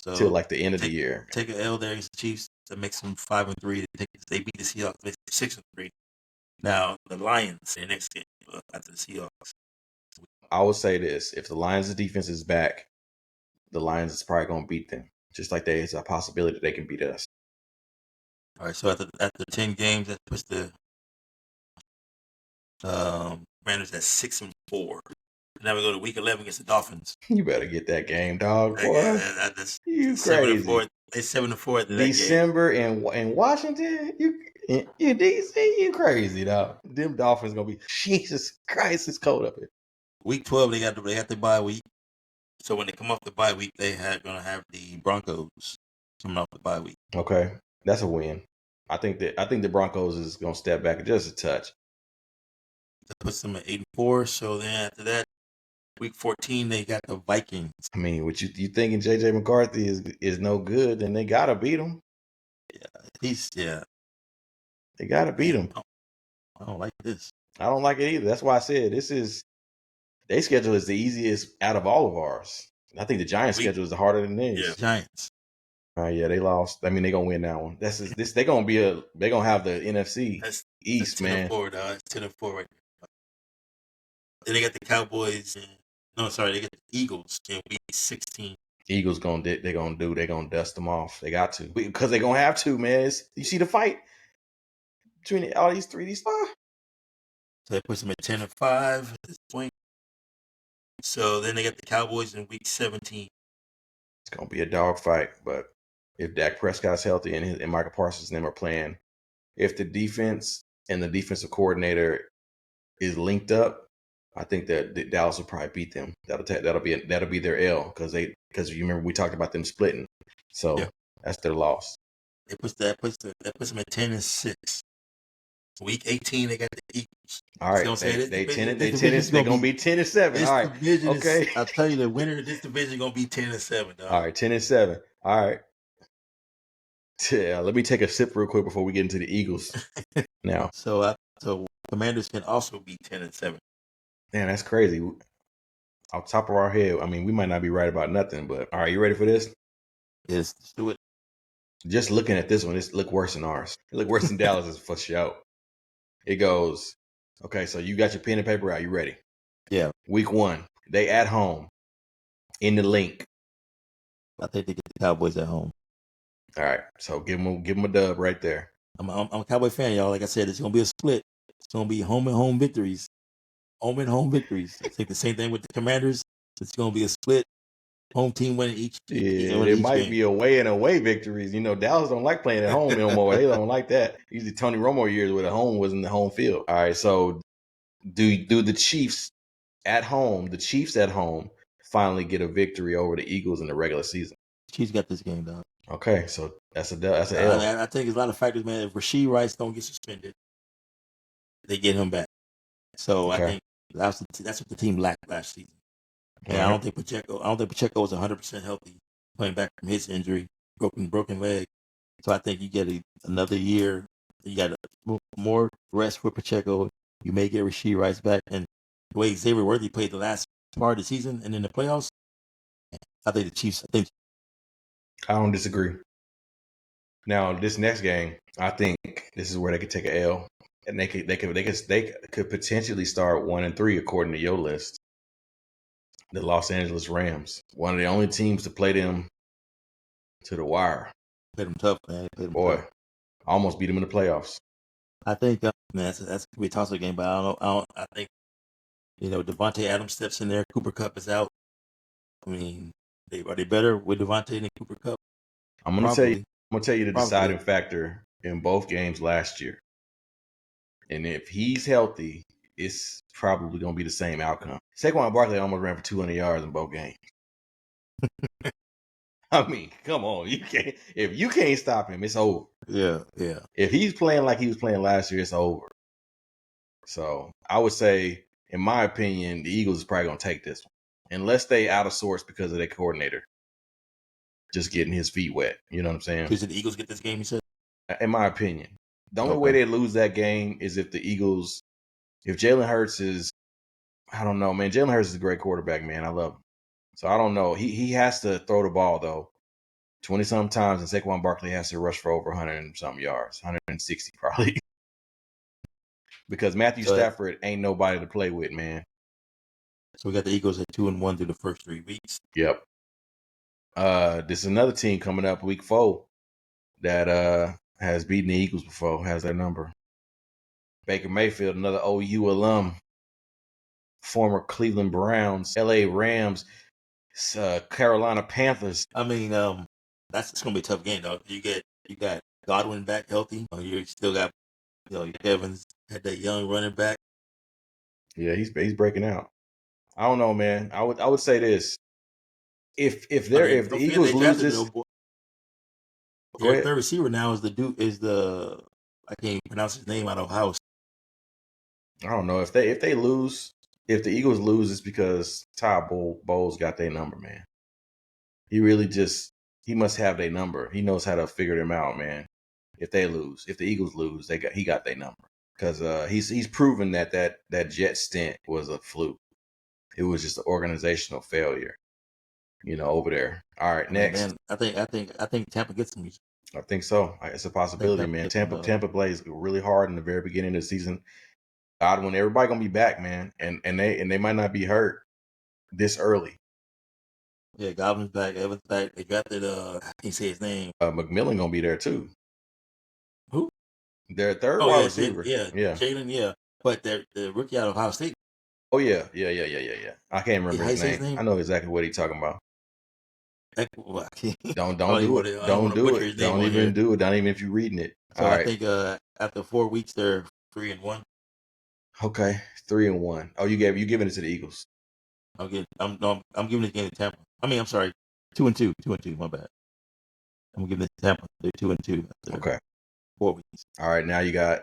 Speaker 4: till like the end of the year.
Speaker 5: Take an L there against the Chiefs. That makes them 5-3. They beat the Seahawks. Makes them 6-3. Now the Lions in the next game after the Seahawks.
Speaker 4: I would say this: if the Lions' defense is back, the Lions is probably gonna beat them. Just like there's a possibility that they can beat us.
Speaker 5: All right. So after 10 games, that puts the Commanders at 6-4. Now we go to week 11 against the Dolphins.
Speaker 4: You better get that game, dog. Boy. You crazy.
Speaker 5: 7-4. They 7-4 at the
Speaker 4: December in Washington. You DC. You crazy, dog. Them Dolphins gonna be Jesus Christ. It's cold up here.
Speaker 5: Week 12, they got the bye week. So when they come off the bye week, gonna have the Broncos coming off the bye week.
Speaker 4: Okay, that's a win. I think the Broncos is gonna step back just a touch.
Speaker 5: That puts them at 8-4. So then after that, week 14, they got the Vikings.
Speaker 4: I mean, what you thinking JJ McCarthy is no good, then they gotta beat him.
Speaker 5: Yeah,
Speaker 4: they gotta beat him.
Speaker 5: I don't like this.
Speaker 4: I don't like it either. That's why I said their schedule is the easiest out of all of ours. I think the Giants' schedule is harder than theirs.
Speaker 5: Yeah, Giants.
Speaker 4: Yeah, they lost. I mean, they're gonna win that one. They're gonna have the NFC East, man.
Speaker 5: 10-4, dog. It's 10-4 right there. Then they got the Cowboys. They got the Eagles in week 16.
Speaker 4: Eagles they're gonna dust them off. They got to because they're gonna have to, man. You see the fight between all these three. So
Speaker 5: that puts them at 10-5 at this point. So then they got the Cowboys in week 17.
Speaker 4: It's gonna be a dog fight, but if Dak Prescott's healthy and Michael Parsons and them are playing, if the defense and the defensive coordinator is linked up, I think that Dallas will probably beat them. That'll be their L because you remember we talked about them splitting, so that's their loss.
Speaker 5: That puts them at 10-6. Week 18, they got the Eagles.
Speaker 4: All right, they're gonna be 10-7. All right, okay.
Speaker 5: I'll tell you, the winner of this division is gonna be 10-7. Dog.
Speaker 4: All right, 10-7. All right. Yeah, let me take a sip real quick before we get into the Eagles. Now,
Speaker 5: so Commanders can also be 10-7.
Speaker 4: Man, that's crazy. Off the top of our head, I mean, we might not be right about nothing, but all right, you ready for this?
Speaker 5: Yes, let's do it.
Speaker 4: Just looking at this one, it look worse than ours. It look worse than Dallas for sure. It goes, okay, so you got your pen and paper out. You ready?
Speaker 5: Yeah.
Speaker 4: Week 1, they at home in the link.
Speaker 5: I think they get the Cowboys at home.
Speaker 4: All right, so give them a dub right there.
Speaker 5: I'm a Cowboy fan, y'all. Like I said, it's gonna be a split. It's gonna be home and home victories. Home and home victories. I think the same thing with the Commanders. It's gonna be a split. Home team winning each.
Speaker 4: Yeah, it might be away and away victories. You know, Dallas don't like playing at home no more. They don't like that. Usually Tony Romo years where the home was in the home field. All right, so do the Chiefs at home, finally get a victory over the Eagles in the regular season?
Speaker 5: Chiefs got this game, dog.
Speaker 4: Okay, so that's an L.
Speaker 5: I think there's a lot of factors, man. If Rasheed Rice don't get suspended, they get him back. So okay. I think that's what the team lacked last season. And right. I don't think Pacheco was 100% healthy playing back from his injury, broken leg. So I think you get another year. You got more rest for Pacheco. You may get Rasheed Rice back, and the way Xavier Worthy played the last part of the season and in the playoffs, I think the Chiefs.
Speaker 4: I don't disagree. Now, this next game, I think this is where they could take an L, and they could potentially start 1-3 according to your list. The Los Angeles Rams, one of the only teams to play them to the wire.
Speaker 5: Played them tough, man.
Speaker 4: Boy,
Speaker 5: Tough.
Speaker 4: almost beat them in the playoffs.
Speaker 5: I think, man, that's gonna be a toss-up game. But I think Devontae Adams steps in there. Cooper Kupp is out. I mean, are they better with Devontae than Cooper Kupp?
Speaker 4: I'm gonna tell you the
Speaker 5: Probably.
Speaker 4: deciding factor in both games last year. And if he's healthy, it's probably gonna be the same outcome. Saquon Barkley almost ran for 200 yards in both games. I mean, come on, if you can't stop him, it's over.
Speaker 5: Yeah.
Speaker 4: If he's playing like he was playing last year, it's over. So I would say, in my opinion, the Eagles is probably gonna take this one, unless they out of sorts because of their coordinator just getting his feet wet. You know what I'm saying?
Speaker 5: Because the Eagles get this game, you said?
Speaker 4: In my opinion, the only way they lose that game is if Jalen Hurts is, I don't know, man. Jalen Hurts is a great quarterback, man. I love him. So I don't know. He has to throw the ball, though, 20-something times, and Saquon Barkley has to rush for over 100-something yards, 160 probably. Because Matthew Stafford ain't nobody to play with, man.
Speaker 5: So we got the Eagles at 2-1 through the first 3 weeks.
Speaker 4: Yep. This is another team coming up week 4 that has beaten the Eagles before, has their number. Baker Mayfield, another OU alum, former Cleveland Browns, LA Rams, Carolina Panthers.
Speaker 5: I mean, it's gonna be a tough game, though. You got Godwin back healthy. You still got Evans had that young running back.
Speaker 4: Yeah, he's breaking out. I don't know, man. I would say this: if the Eagles lose this,
Speaker 5: their third receiver now is I can't even pronounce his name out of Ohio.
Speaker 4: I don't know if they lose. If the Eagles lose, it's because Todd Bowles got their number, man. He must have their number. He knows how to figure them out, man. If the Eagles lose, he got their number because he's proven that Jet stint was a fluke. It was just an organizational failure, over there. All right, next.
Speaker 5: Man, I think Tampa gets them.
Speaker 4: I think so. It's a possibility, man. Tampa plays really hard in the very beginning of the season. Godwin, everybody gonna be back, man, and they might not be hurt this early.
Speaker 5: Yeah, Godwin's back, Evans back. They drafted I can't say his name.
Speaker 4: McMillan gonna be there too.
Speaker 5: Who?
Speaker 4: Their third wide receiver.
Speaker 5: Yeah. Jalen, yeah. But the rookie out of Ohio State.
Speaker 4: Oh yeah. I can't remember his name. I know exactly what he's talking about. Don't do it. Don't do it. Don't even do it. Not even if you're reading it.
Speaker 5: So I think after 4 weeks they're 3-1.
Speaker 4: Okay, 3-1. Oh, you're giving it to the Eagles.
Speaker 5: I'm giving it game to Tampa. I'm sorry, 2-2. 2-2. My bad. I'm giving it to Tampa. They're 2-2.
Speaker 4: Okay.
Speaker 5: 4 weeks.
Speaker 4: All right, now you got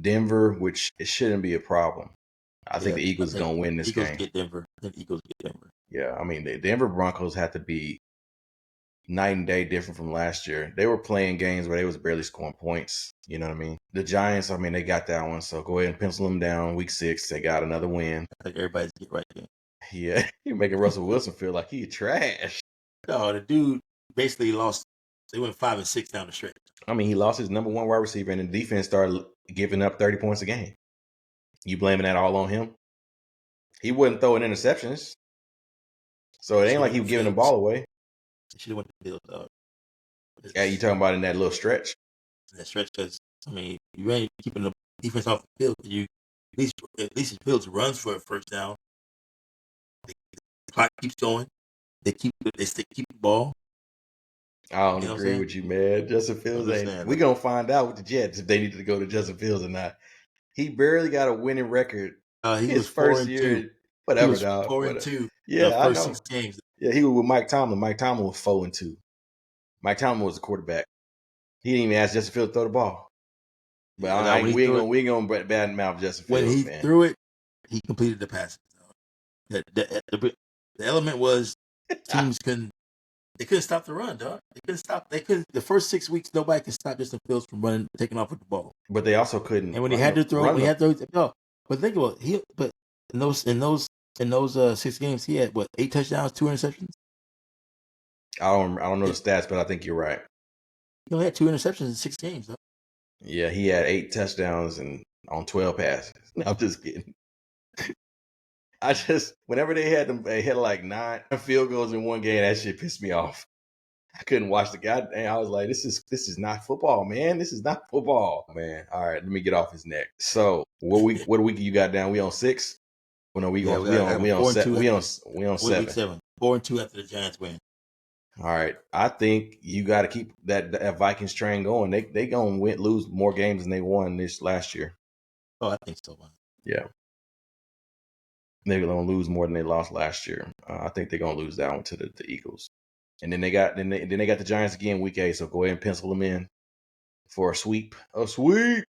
Speaker 4: Denver, which it shouldn't be a problem. I think the Eagles gonna win this game.
Speaker 5: Get Denver. I think Eagles get Denver.
Speaker 4: Yeah, I mean the Denver Broncos had to be night and day different from last year. They were playing games where they was barely scoring points. You know what I mean? The Giants, they got that one. So go ahead and pencil them down. Week 6, they got another win.
Speaker 5: I think everybody's get right there.
Speaker 4: Yeah, you're making Russell Wilson feel like he trash.
Speaker 5: No, the dude basically lost. They went 5-6 down the stretch. I mean,
Speaker 4: he lost his number 1 wide receiver, and the defense started giving up 30 points a game. You blaming that all on him? He wasn't throwing interceptions, so it ain't like he was giving the ball away.
Speaker 5: Should have went to the field, dog.
Speaker 4: Yeah, you talking about in that little stretch?
Speaker 5: That stretch, because you ain't keeping the defense off the field. You at least Fields runs for a first down. The clock keeps going. They keep the ball.
Speaker 4: I don't agree with you, man. Justin Fields ain't. We're gonna find out with the Jets if they need to go to Justin Fields or not. He barely got a winning record.
Speaker 5: He was first year.
Speaker 4: Whatever,
Speaker 5: he was
Speaker 4: dog.
Speaker 5: 4-2.
Speaker 4: Yeah,
Speaker 5: I know. 6 games.
Speaker 4: Yeah, he was with Mike Tomlin. Mike Tomlin was 4-2. Mike Tomlin was the quarterback. He didn't even ask Justin Fields to throw the ball. But we ain't gonna badmouth Justin Fields.
Speaker 5: When he threw it, he completed the passes. The element was teams couldn't stop the run, dog. They couldn't. The first 6 weeks, nobody could stop Justin Fields from taking off with the ball.
Speaker 4: But they also couldn't.
Speaker 5: And when he had to throw, But think about it. But in those 6 games, he had 8 touchdowns, 2 interceptions.
Speaker 4: I don't know the stats, but I think you're right.
Speaker 5: He only had 2 interceptions in 6 games, though.
Speaker 4: Yeah, he had 8 touchdowns and on 12 passes. No, I'm just kidding. Whenever they had like 9 field goals in one game, that shit pissed me off. I couldn't watch the guy. And I was like, this is not football, man. This is not football, man. All right, let me get off his neck. So what week you got down? We on 6? Well, no, we on 7. We on 7.
Speaker 5: Week 7. 4-2 after the Giants win.
Speaker 4: All right, I think you got to keep that Vikings train going. They gonna lose more games than they won this last year.
Speaker 5: Oh, I think so, man.
Speaker 4: Yeah, they're gonna lose more than they lost last year. I think they're gonna lose that one to the Eagles, and then they got the Giants again week 8. So go ahead and pencil them in for a sweep. A sweep.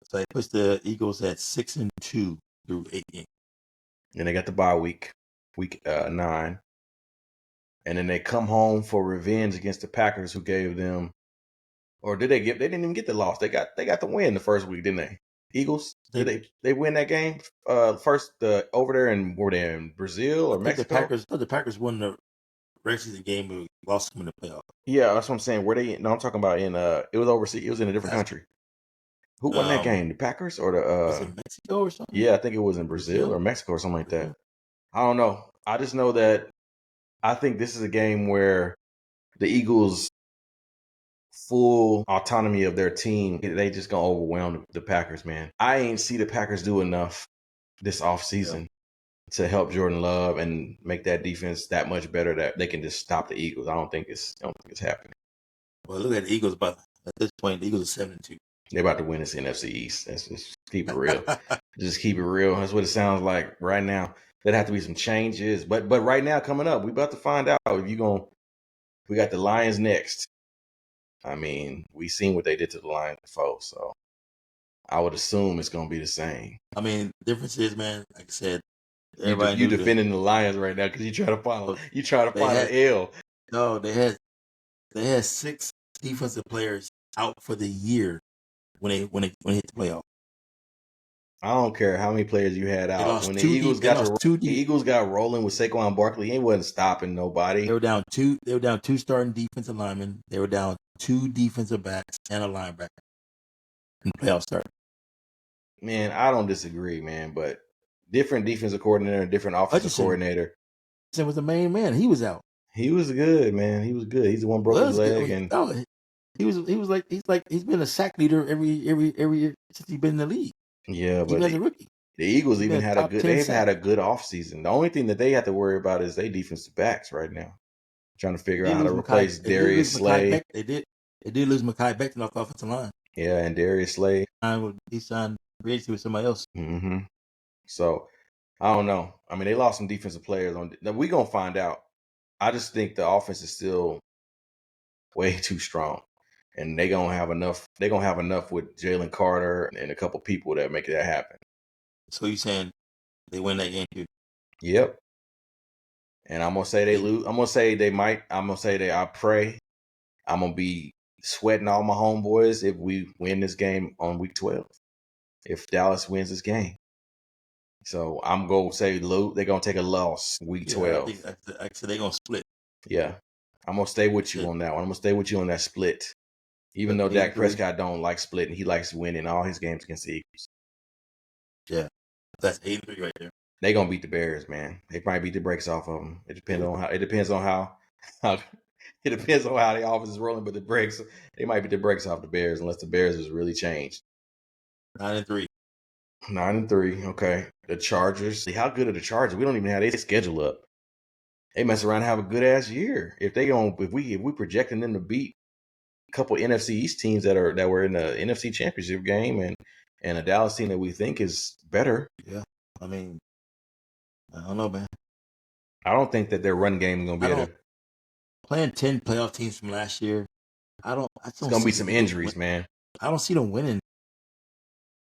Speaker 5: So it puts the Eagles at 6-2 through 8 games.
Speaker 4: And they got the bye week 9. And then they come home for revenge against the Packers, who gave them, or did they give? They didn't even get the loss. They got the win the first week, didn't they? Eagles, did they win that game first over there, and were they in Brazil or Mexico?
Speaker 5: The Packers won the regular season game, but lost them in the playoff.
Speaker 4: Yeah, that's what I'm saying. Were they? No, I'm talking about in it was overseas. It was in a different country. Who won that game? The Packers or the?
Speaker 5: Was it Mexico or something?
Speaker 4: Yeah, I think it was in Brazil or Mexico or something like that. I don't know. I just know that I think this is a game where the Eagles' full autonomy of their team, they just gonna overwhelm the Packers, man. I ain't see the Packers do enough this offseason to help Jordan Love and make that defense that much better that they can just stop the Eagles. I don't think it's happening.
Speaker 5: Well, look at the Eagles. At this point, the Eagles are 7-2.
Speaker 4: They're about to win this NFC East. Let's just keep it real. Just keep it real. That's what it sounds like right now. There'd have to be some changes, but right now coming up, we about to find out if we got the Lions next. I mean, we seen what they did to the Lions before, so I would assume it's gonna be the same.
Speaker 5: I mean, the difference is, man, like I said,
Speaker 4: you defending the Lions right now because you try to find an L.
Speaker 5: No, they had 6 defensive players out for the year when they hit the playoff.
Speaker 4: I don't care how many players you had out. When the Eagles got rolling with Saquon Barkley, he wasn't stopping nobody.
Speaker 5: They were down 2 starting defensive linemen. They were down 2 defensive backs and a linebacker. And the playoff started.
Speaker 4: Man, I don't disagree, man, but different defensive coordinator, different offensive coordinator.
Speaker 5: It was the main man. He was out.
Speaker 4: He was good, man. He was good. He's the one broke his leg, and
Speaker 5: he's been a sack leader every year since he's been in the league.
Speaker 4: Yeah, but
Speaker 5: even as a rookie,
Speaker 4: the Eagles even had a good. They've had a good offseason. The only thing that they have to worry about is they defensive backs right now, trying to figure out how to replace Darius Slay.
Speaker 5: They did lose Mekhi Becton off the offensive line.
Speaker 4: Yeah, and Darius Slay.
Speaker 5: He signed basically with somebody else.
Speaker 4: Mm-hmm. So I don't know. I mean, they lost some defensive players. We're gonna find out. I just think the offense is still way too strong. And they're gonna have enough with Jalen Carter and a couple people that make that happen.
Speaker 5: So you saying they win that game too?
Speaker 4: Yep. And I'm gonna say they lose. I'm gonna say they might. I'm gonna say I pray. I'm gonna be sweating all my homeboys if we win this game on week 12. If Dallas wins this game. So I'm gonna say they're gonna take a loss week 12.
Speaker 5: I said they're gonna split.
Speaker 4: Yeah. I'm gonna stay with you on that one. I'm gonna stay with you on that split. Even though Dak Prescott don't like splitting, he likes winning all his games against the Eagles.
Speaker 5: Yeah, that's 8-3 right there.
Speaker 4: They gonna beat the Bears, man. They probably beat the brakes off of them. It depends on how the offense is rolling, but the brakes they might beat the brakes off the Bears unless the Bears has really changed.
Speaker 5: 9-3.
Speaker 4: 9-3. Okay. The Chargers. See, how good are the Chargers? We don't even have their schedule up. They mess around and have a good ass year. If we projecting them to beat a couple NFC East teams that were in the NFC Championship game and a Dallas team that we think is better.
Speaker 5: Yeah, I mean, I don't know, man.
Speaker 4: I don't think that their run game is going to be able
Speaker 5: playing 10 playoff teams from last year. It's
Speaker 4: going to be some injuries, man.
Speaker 5: I don't see them winning.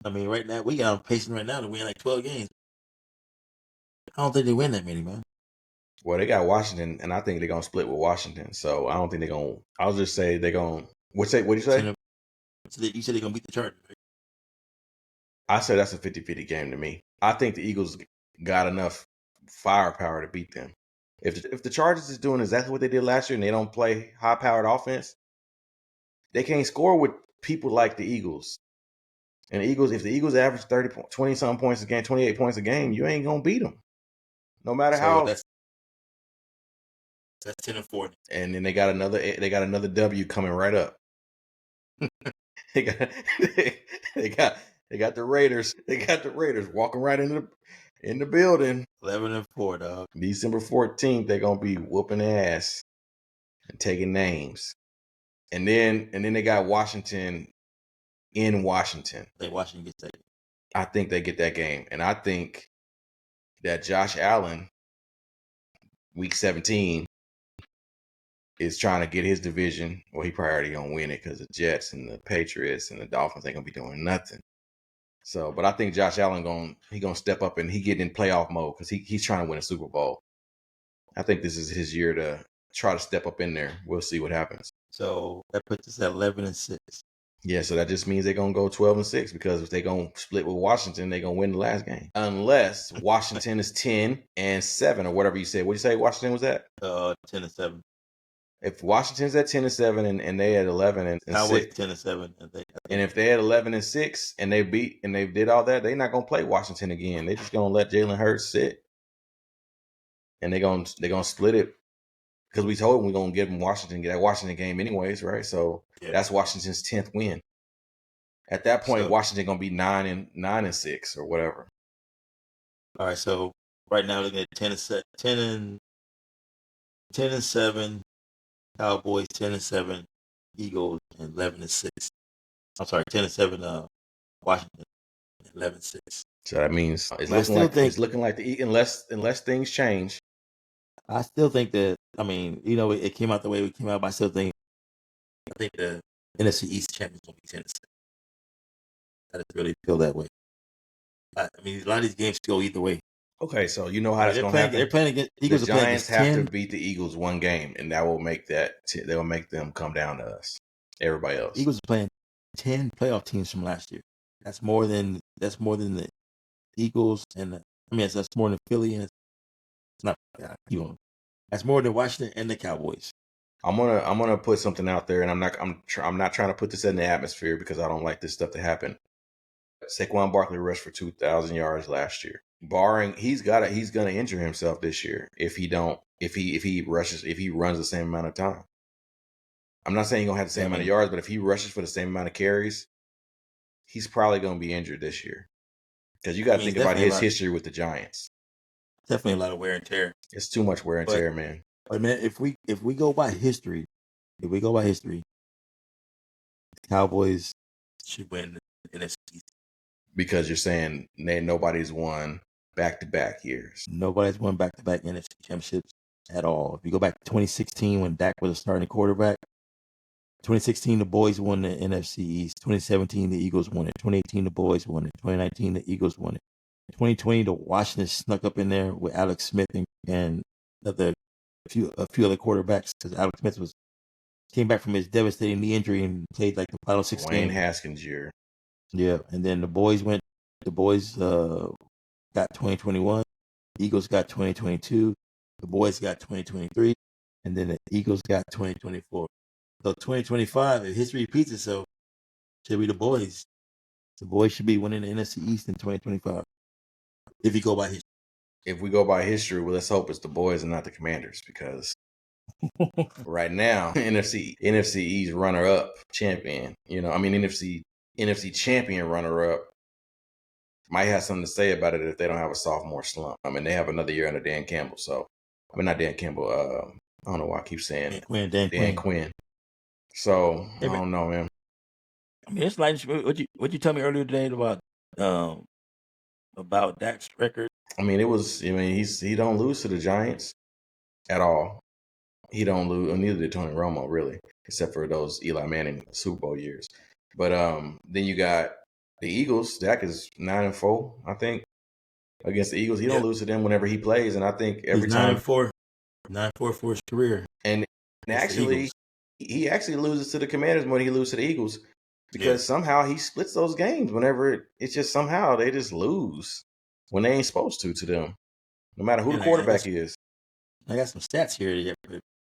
Speaker 5: I mean, right now we got them pacing right now to win like 12 games. I don't think they win that many, man.
Speaker 4: Well, they got Washington, and I think they're going to split with Washington. So I don't think they're going to – I'll just say they're going to – what do you say?
Speaker 5: So you said they're going to beat the Chargers, right?
Speaker 4: I say that's a 50-50 game to me. I think the Eagles got enough firepower to beat them. If the Chargers is doing exactly what they did last year and they don't play high-powered offense, they can't score with people like the Eagles. And if the Eagles average 20-something points a game, 28 points a game, you ain't going to beat them. No matter how.
Speaker 5: That's 10-4.
Speaker 4: And then they got another W coming right up. they got the Raiders. They got the Raiders walking right in the building.
Speaker 5: 11-4, dog.
Speaker 4: December 14th, they're gonna be whooping ass and taking names. And then they got Washington in Washington.
Speaker 5: I think Washington gets that.
Speaker 4: I think they get that game. And I think that Josh Allen, week 17, is trying to get his division. Well, he probably already gonna win it because the Jets and the Patriots and the Dolphins ain't gonna be doing nothing. So, but I think Josh Allen gonna step up and he get in playoff mode because he's trying to win a Super Bowl. I think this is his year to try to step up in there. We'll see what happens.
Speaker 5: So that puts us at 11-6.
Speaker 4: Yeah, so that just means they're gonna go 12-6 because if they're gonna split with Washington, they're gonna win the last game. Unless Washington is 10-7 or whatever you said. What you say Washington was at?
Speaker 5: 10-7.
Speaker 4: If Washington's at 10-7 and they at 11-6,
Speaker 5: 10-7,
Speaker 4: and if they at 11-6 and they did all that, they're not gonna play Washington again. They're just gonna let Jalen Hurts sit, and they're gonna split it because we told them we're gonna give them that Washington game anyways, right? So that's Washington's 10th win. At that point, Washington gonna be 9-6 or whatever.
Speaker 5: All right, so right now looking at 10-7 Cowboys, 10-7 Eagles, and 11-6. I'm sorry, 10-7 Washington, 11-6.
Speaker 4: So that means it's looking like unless things change.
Speaker 5: I still think that it came out the way it came out, but I think the NFC East champions will be 10-7. I just really feel that way. I mean, a lot of these games go either way.
Speaker 4: Okay, so you know how that's going to happen.
Speaker 5: They're playing against Eagles.
Speaker 4: The Giants have to beat the Eagles one game, and that will make them come down to us. Everybody else.
Speaker 5: Eagles are playing 10 playoff teams from last year. That's more than the Eagles, and that's more than Philly, and it's not. That's more than Washington and the Cowboys.
Speaker 4: I'm gonna put something out there, and I'm not trying to put this in the atmosphere because I don't like this stuff to happen. Saquon Barkley rushed for 2,000 yards last year. Barring he's gonna injure himself this year if he runs the same amount of time. I'm not saying he's gonna have the same amount of yards, but if he rushes for the same amount of carries, he's probably gonna be injured this year. Because you got to think about his history with the Giants.
Speaker 5: Definitely a lot of wear and tear.
Speaker 4: It's too much wear and tear, man.
Speaker 5: But man, if we go by history, the Cowboys should win the NFC East.
Speaker 4: Because you're saying nobody's won back-to-back years.
Speaker 5: Nobody's won back-to-back NFC championships at all. If you go back to 2016 when Dak was a starting quarterback, 2016 the boys won the NFC East. 2017 the Eagles won it. 2018 the boys won it. 2019 the Eagles won it. 2020 the Washington snuck up in there with Alex Smith and a few other quarterbacks because Alex Smith came back from his devastating knee injury and played like the final 6 games.
Speaker 4: Wayne Haskins year.
Speaker 5: Yeah, and then the boys got 2021, Eagles got 2022, the boys got 2023, and then the Eagles got 2024. So 2025, if history repeats itself, should be the boys. The boys should be winning the NFC East in 2025. If you go by history.
Speaker 4: If we go by history, well, let's hope it's the boys and not the Commanders because right now, NFC East runner-up champion, NFC champion runner-up might have something to say about it if they don't have a sophomore slump. I mean, they have another year under Dan Campbell. So, I mean, not Dan Campbell. I don't know why I keep saying Dan Quinn. So, I don't know, man.
Speaker 5: I mean, it's like what you told me earlier today about Dak's record.
Speaker 4: I mean, he don't lose to the Giants at all. He don't lose, neither did Tony Romo, really, except for those Eli Manning Super Bowl years. But then you got the Eagles. Dak is 9-4, I think, against the Eagles. He don't lose to them whenever he plays, and I think every time
Speaker 5: 9-4 for his career.
Speaker 4: And actually, he actually loses to the Commanders more than he loses to the Eagles because somehow he splits those games. Whenever it's just somehow they just lose when they ain't supposed to them, no matter who the quarterback is.
Speaker 5: I got some stats here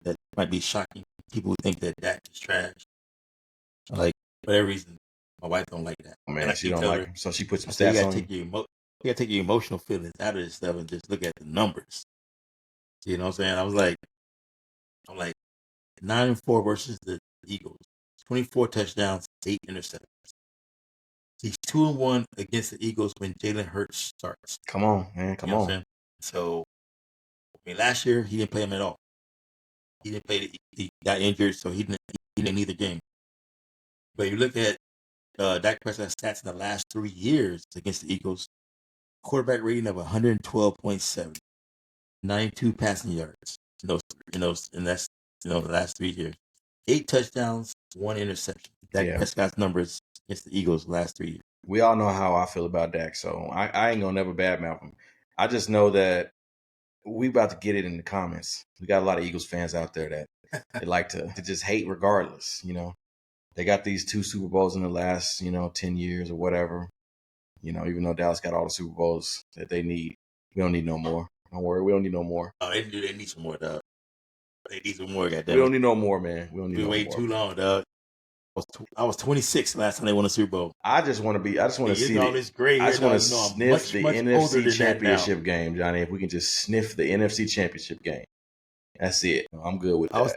Speaker 5: that might be shocking. People who think that Dak is trash. Like, for whatever reason, my wife don't like that.
Speaker 4: Oh,
Speaker 5: And
Speaker 4: man,
Speaker 5: I
Speaker 4: she
Speaker 5: keep
Speaker 4: don't
Speaker 5: telling
Speaker 4: like
Speaker 5: her,
Speaker 4: him, so she put some
Speaker 5: I said,
Speaker 4: stats on you.
Speaker 5: you gotta take your emotional feelings out of this stuff and just look at the numbers. You know what I'm saying? I'm like 9-4 versus the Eagles. 24 touchdowns, 8 interceptions. He's 2-1 against the Eagles when Jalen Hurts starts.
Speaker 4: Come on, man, come
Speaker 5: You know what
Speaker 4: on.
Speaker 5: I'm saying? So, last year he didn't play him at all. He didn't play. He got injured, so he didn't either game. But you look at Dak Prescott's stats in the last 3 years against the Eagles: quarterback rating of 112.7, 92 passing yards and that's the last 3 years. 8 touchdowns, 1 interception. Dak Prescott's numbers against the Eagles last 3 years.
Speaker 4: We all know how I feel about Dak, so I ain't gonna never badmouth him. I just know that we about to get it in the comments. We got a lot of Eagles fans out there that they like to just hate regardless. They got these 2 Super Bowls in the last 10 years or whatever. Even though Dallas got all the Super Bowls that they need, we don't need no more. Don't worry, we don't need no more.
Speaker 5: Oh, they need some more, dog. They need some more, goddamn.
Speaker 4: We don't need no more, man. We don't need no more.
Speaker 5: We wait too long, dog. I was 26 last time they won a Super Bowl.
Speaker 4: I just want to see
Speaker 5: all this gray.
Speaker 4: I just want to sniff the NFC Championship game, Johnny. If we can just sniff the NFC Championship game, that's it. I'm good with that.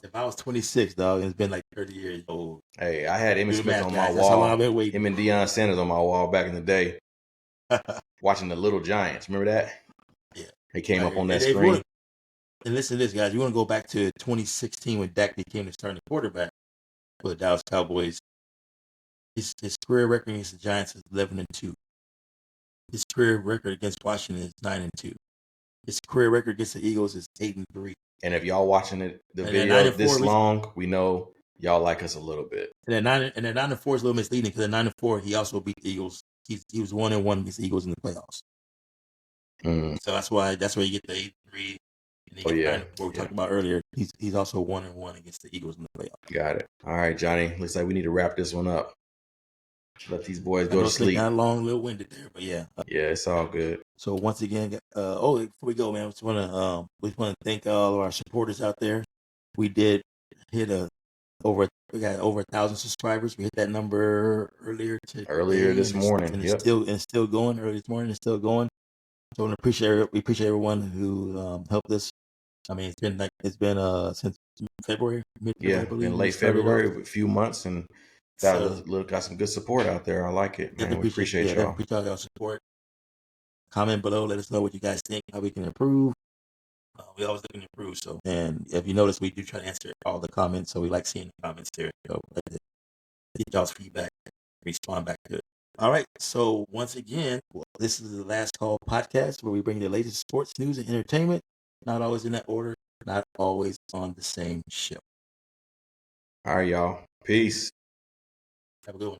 Speaker 5: If I was 26, dog, it's been like 30 years old.
Speaker 4: Hey, I had Emmitt Smith on my wall.
Speaker 5: That's how long I've been waiting.
Speaker 4: Him and Deion Sanders on my wall back in the day. Watching the Little Giants. Remember that?
Speaker 5: Yeah.
Speaker 4: They came up on that screen.
Speaker 5: And listen to this, guys. You want to go back to 2016 when Dak became the starting quarterback for the Dallas Cowboys. His career record against the Giants is 11-2. His career record against Washington is 9-2. His career record against the Eagles is 8-3.
Speaker 4: And if y'all watching the video this long, we know y'all like us a little bit.
Speaker 5: And that 9-4 is a little misleading because at 9-4 he also beat the Eagles. He was 1-1 against the Eagles in the playoffs. So that's why you get the 8-3. And then 9-4 we talked about earlier. He's also 1-1 against the Eagles in the playoffs.
Speaker 4: Got it. All right, Johnny. Looks like we need to wrap this one up. Let these boys go to sleep.
Speaker 5: Not long, a little winded there, but yeah.
Speaker 4: Yeah, it's all good.
Speaker 5: So once again, before we go, man, we want to thank all of our supporters out there. We did hit we got over 1,000 subscribers. We hit that number earlier this morning. And it's still going. Early this morning, it's still going. So we appreciate everyone who helped us. I mean, it's been since February.
Speaker 4: Been late February, a few months, and got some good support out there. I like it, man. We appreciate y'all.
Speaker 5: Appreciate y'all support. Comment below. Let us know what you guys think, how we can improve. We always looking to improve. So, and if you notice, we do try to answer all the comments. So we like seeing the comments there. So get y'all's feedback, respond back to it. All right. So once again, this is the Last Call podcast where we bring the latest sports news and entertainment. Not always in that order. Not always on the same show.
Speaker 4: All right, y'all. Peace.
Speaker 5: Have a good one.